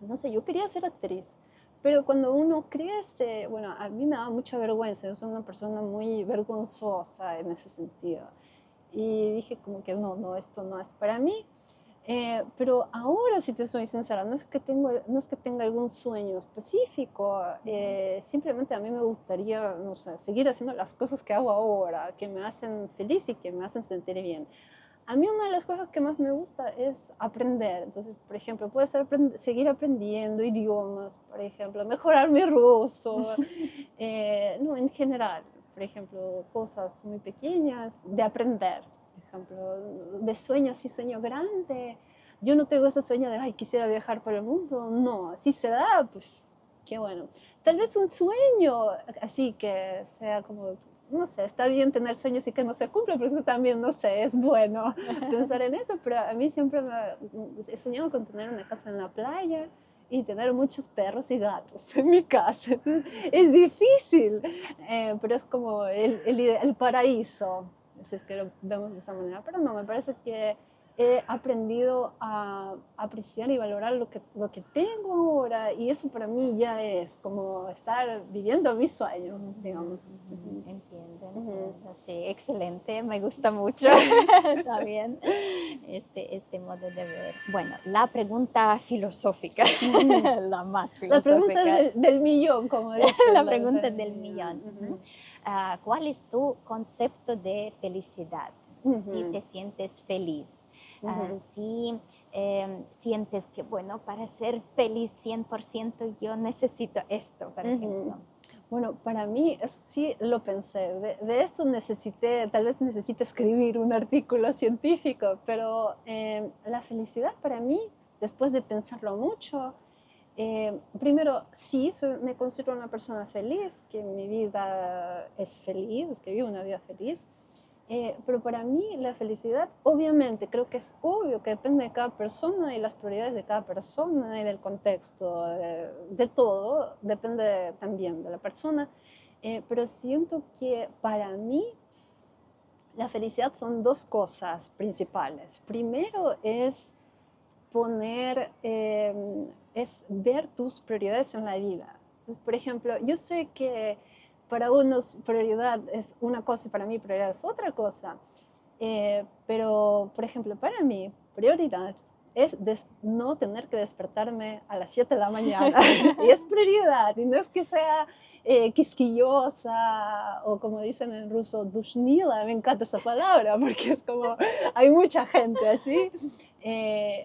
No sé, yo quería ser actriz. Pero cuando uno crece, bueno, a mí me daba mucha vergüenza, yo soy una persona muy vergonzosa en ese sentido. Y dije como que no, esto no es para mí. Pero ahora, si te soy sincera, no es que tenga algún sueño específico, simplemente a mí me gustaría, no sé, seguir haciendo las cosas que hago ahora, que me hacen feliz y que me hacen sentir bien. A mí una de las cosas que más me gusta es aprender. Entonces, por ejemplo, puede ser seguir aprendiendo idiomas, por ejemplo, mejorar mi ruso, no, en general, por ejemplo, cosas muy pequeñas de aprender, por ejemplo, de sueños, sí sueño grande. Yo no tengo ese sueño de, ay, quisiera viajar por el mundo. No, si se da, pues qué bueno. Tal vez un sueño así que sea como, no sé, está bien tener sueños y que no se cumplan, porque eso también, no sé, es bueno pensar en eso, pero a mí siempre he soñado con tener una casa en la playa y tener muchos perros y gatos en mi casa. Entonces, es difícil, pero es como el paraíso, si es que lo vemos de esa manera. Pero no, me parece que he aprendido a apreciar y valorar lo que tengo ahora, y eso para mí ya es como estar viviendo mi sueño, digamos. Entiendo. Sí, excelente, me gusta mucho también este modo de ver. Bueno, la pregunta filosófica, la más La pregunta filosófica. del millón, como dicen. La pregunta del millón. ¿Cuál es tu concepto de felicidad? Si te sientes feliz, si sientes que, bueno, para ser feliz 100% yo necesito esto, por ejemplo. Bueno, para mí sí lo pensé. De esto tal vez necesite escribir un artículo científico, pero la felicidad para mí, después de pensarlo mucho, primero, sí, me considero una persona feliz, que mi vida es feliz, que vivo una vida feliz. Pero para mí la felicidad, obviamente, creo que es obvio que depende de cada persona y las prioridades de cada persona y del contexto, de todo, depende también de la persona. Pero siento que para mí la felicidad son dos cosas principales. Primero es es ver tus prioridades en la vida. Entonces, por ejemplo, yo sé que para unos prioridad es una cosa y para mí prioridad es otra cosa, pero, por ejemplo, para mí prioridad es no tener que despertarme a las 7 de la mañana. Y es prioridad, y no es que sea quisquillosa o como dicen en ruso, dushnila, me encanta esa palabra porque es como, hay mucha gente así,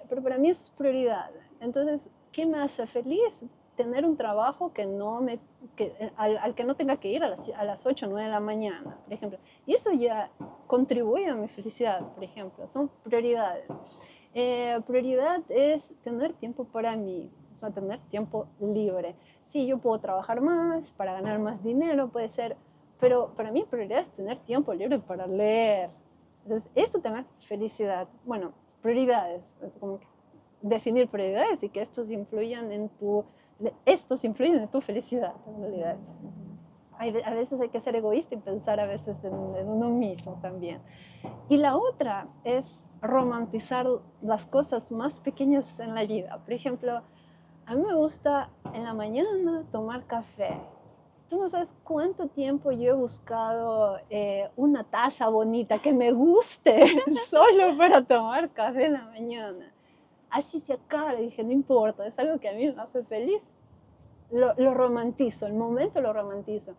pero para mí eso es prioridad. Entonces, ¿qué me hace feliz? Tener un trabajo al que no tenga que ir a las 8 o 9 de la mañana, por ejemplo. Y eso ya contribuye a mi felicidad, por ejemplo. Son prioridades. Prioridad es tener tiempo para mí, o sea, tener tiempo libre. Sí, yo puedo trabajar más para ganar más dinero, puede ser, pero para mí prioridad es tener tiempo libre para leer. Entonces, esto te da felicidad. Bueno, prioridades, como que definir prioridades y que estos influyan en tu felicidad, en realidad. A veces hay que ser egoísta y pensar a veces en uno mismo también. Y la otra es romantizar las cosas más pequeñas en la vida. Por ejemplo, a mí me gusta en la mañana tomar café. Tú no sabes cuánto tiempo yo he buscado una taza bonita que me guste solo para tomar café en la mañana. Así se acaba, le dije, no importa, es algo que a mí me hace feliz. Lo romantizo, el momento lo romantizo.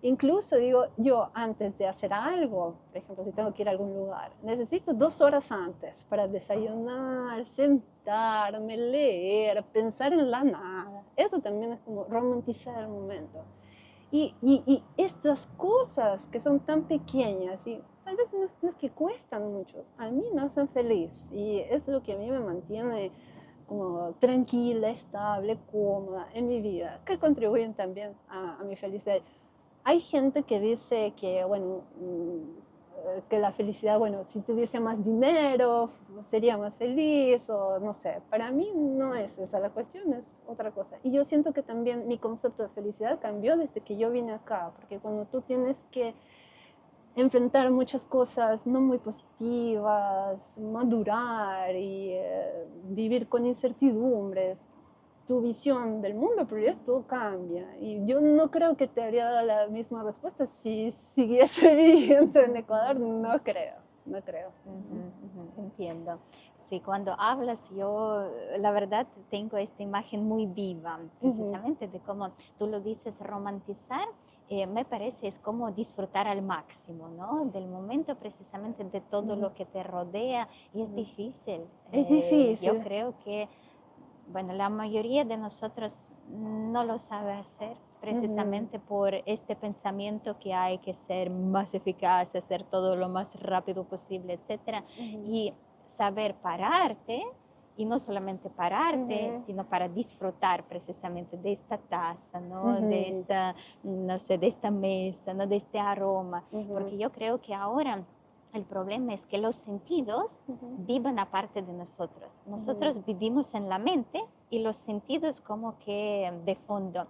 Incluso digo, yo antes de hacer algo, por ejemplo, si tengo que ir a algún lugar, necesito 2 horas antes para desayunar, sentarme, leer, pensar en la nada. Eso también es como romantizar el momento. Y estas cosas que son tan pequeñas y tal vez no es que cuestan mucho, a mí me hacen feliz y es lo que a mí me mantiene como tranquila, estable, cómoda en mi vida, que contribuyen también a mi felicidad. Hay gente que dice que, bueno, que la felicidad, bueno, si tuviese más dinero, sería más feliz, o no sé. Para mí no es esa la cuestión, es otra cosa. Y yo siento que también mi concepto de felicidad cambió desde que yo vine acá, porque cuando tú tienes que enfrentar muchas cosas no muy positivas, madurar y vivir con incertidumbres, tu visión del mundo, pero esto cambia. Y yo no creo que te haría la misma respuesta si siguiese viviendo en Ecuador, no creo, no creo. Entiendo. Sí, cuando hablas, yo la verdad tengo esta imagen muy viva, precisamente de cómo tú lo dices, romantizar. Me parece es como disfrutar al máximo, ¿no? Del momento precisamente de todo lo que te rodea y es difícil. Es difícil. Yo creo que, bueno, la mayoría de nosotros no lo sabe hacer precisamente por este pensamiento que hay que ser más eficaz, hacer todo lo más rápido posible, etcétera. Y saber pararte, y no solamente pararte, sino para disfrutar precisamente de esta taza, ¿no? De esta, no sé, de esta mesa, ¿no? De este aroma, porque yo creo que ahora el problema es que los sentidos viven aparte de nosotros. Nosotros vivimos en la mente y los sentidos como que de fondo.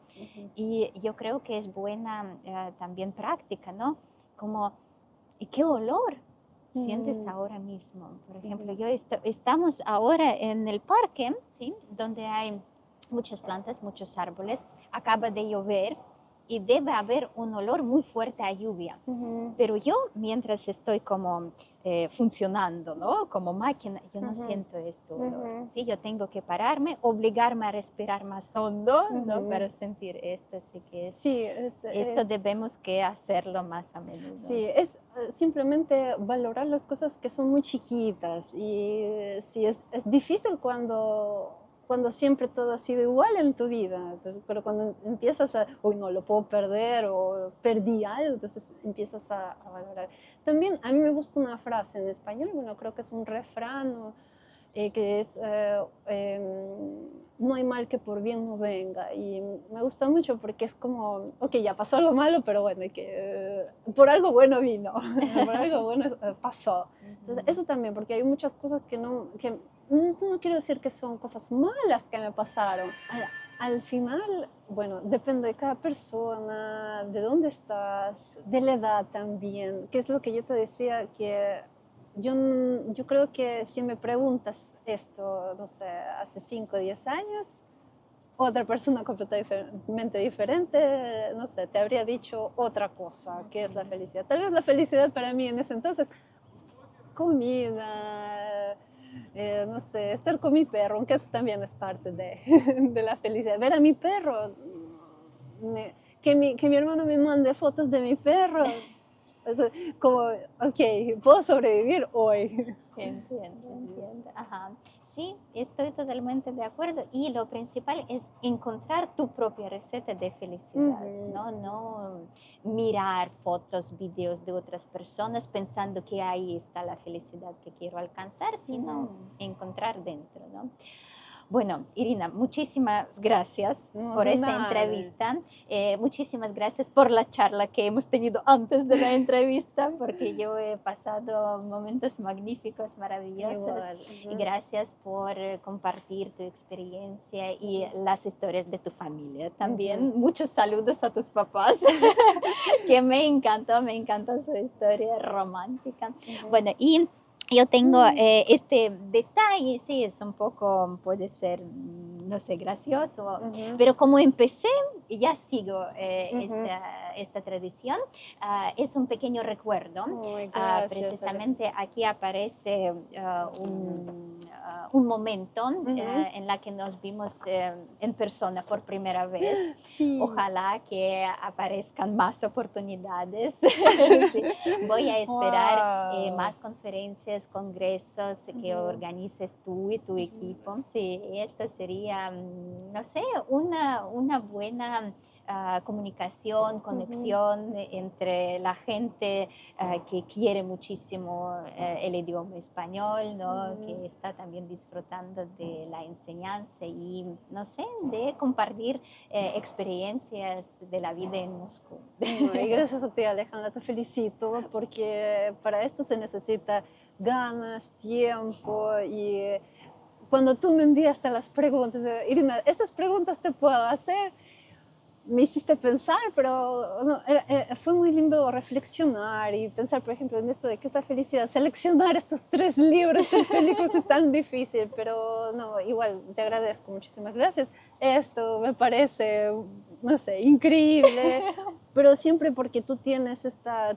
Y yo creo que es buena también práctica, ¿no? Como, ¿y qué olor sientes ahora mismo? Por ejemplo, estamos ahora en el parque, ¿sí? Donde hay muchas plantas, muchos árboles. Acaba de llover y debe haber un olor muy fuerte a lluvia. Pero yo, mientras estoy como funcionando, ¿no? Como máquina, yo no siento este olor. ¿Sí? Yo tengo que pararme, obligarme a respirar más hondo, ¿no? Para sentir esto. Así que esto debemos que hacerlo más a menudo. Sí, es simplemente valorar las cosas que son muy chiquitas. Y sí, es difícil cuando siempre todo ha sido igual en tu vida, pero cuando empiezas a, uy, no lo puedo perder, o perdí algo, entonces empiezas a valorar. También a mí me gusta una frase en español, bueno, creo que es un refrán, que es, no hay mal que por bien no venga, y me gusta mucho porque es como, ok, ya pasó algo malo, pero bueno, por algo bueno vino, por algo bueno pasó. Entonces, eso también, porque hay muchas cosas que no quiero decir que son cosas malas que me pasaron. Al final, bueno, depende de cada persona, de dónde estás, de la edad también, que es lo que yo te decía, que yo creo que si me preguntas esto, no sé, hace 5 o 10 años, otra persona completamente diferente, no sé, te habría dicho otra cosa, que es la felicidad. Tal vez la felicidad para mí en ese entonces, comida, no sé, estar con mi perro, aunque eso también es parte de la felicidad. Ver a mi perro, que mi hermano me mande fotos de mi perro, como, ok, puedo sobrevivir hoy. Entiendo. Ajá. Sí, estoy totalmente de acuerdo. Y lo principal es encontrar tu propia receta de felicidad, ¿no? No mirar fotos, videos de otras personas pensando que ahí está la felicidad que quiero alcanzar, sino encontrar dentro, ¿no? Bueno, Irina, muchísimas gracias por esa entrevista. Muchísimas gracias por la charla que hemos tenido antes de la entrevista, porque yo he pasado momentos magníficos, maravillosos. Y gracias por compartir tu experiencia y las historias de tu familia. También muchos saludos a tus papás, que me encanta su historia romántica. Bueno, y yo tengo este detalle, sí, es un poco, puede ser, no sé, gracioso, pero como empecé, ya sigo esta tradición. Es un pequeño recuerdo. Precisamente aquí aparece un momento en la que nos vimos en persona por primera vez. Sí. Ojalá que aparezcan más oportunidades. Sí. Voy a esperar más conferencias, congresos que organices tú y tu equipo. Sí, esto sería, no sé, una buena comunicación, conexión entre la gente que quiere muchísimo el idioma español, ¿no? Que está también disfrutando de la enseñanza y, no sé, de compartir experiencias de la vida en Moscú. Y gracias a ti, Alejandra, te felicito porque para esto se necesita ganas, tiempo y cuando tú me enviaste las preguntas, Irina, estas preguntas te puedo hacer, me hiciste pensar, pero no, fue muy lindo reflexionar y pensar, por ejemplo, en esto de que esta felicidad, seleccionar estos 3 libros de películas es tan difícil, pero no, igual te agradezco, muchísimas gracias. Esto me parece, no sé, increíble, pero siempre porque tú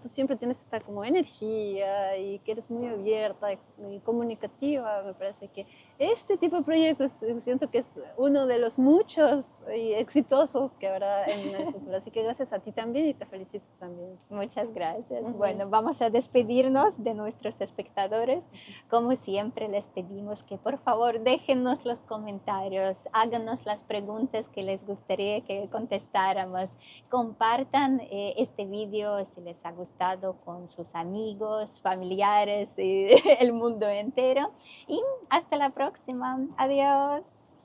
siempre tienes esta como energía y que eres muy abierta y comunicativa, me parece que este tipo de proyectos siento que es uno de los muchos y exitosos que habrá en el futuro. Así que gracias a ti también y te felicito también. Muchas gracias. Bueno, vamos a despedirnos de nuestros espectadores. Como siempre, les pedimos que por favor déjennos los comentarios, háganos las preguntas que les gustaría que contestáramos. Compartan este video si les ha gustado con sus amigos, familiares y el mundo entero. Y hasta la próxima. Adiós.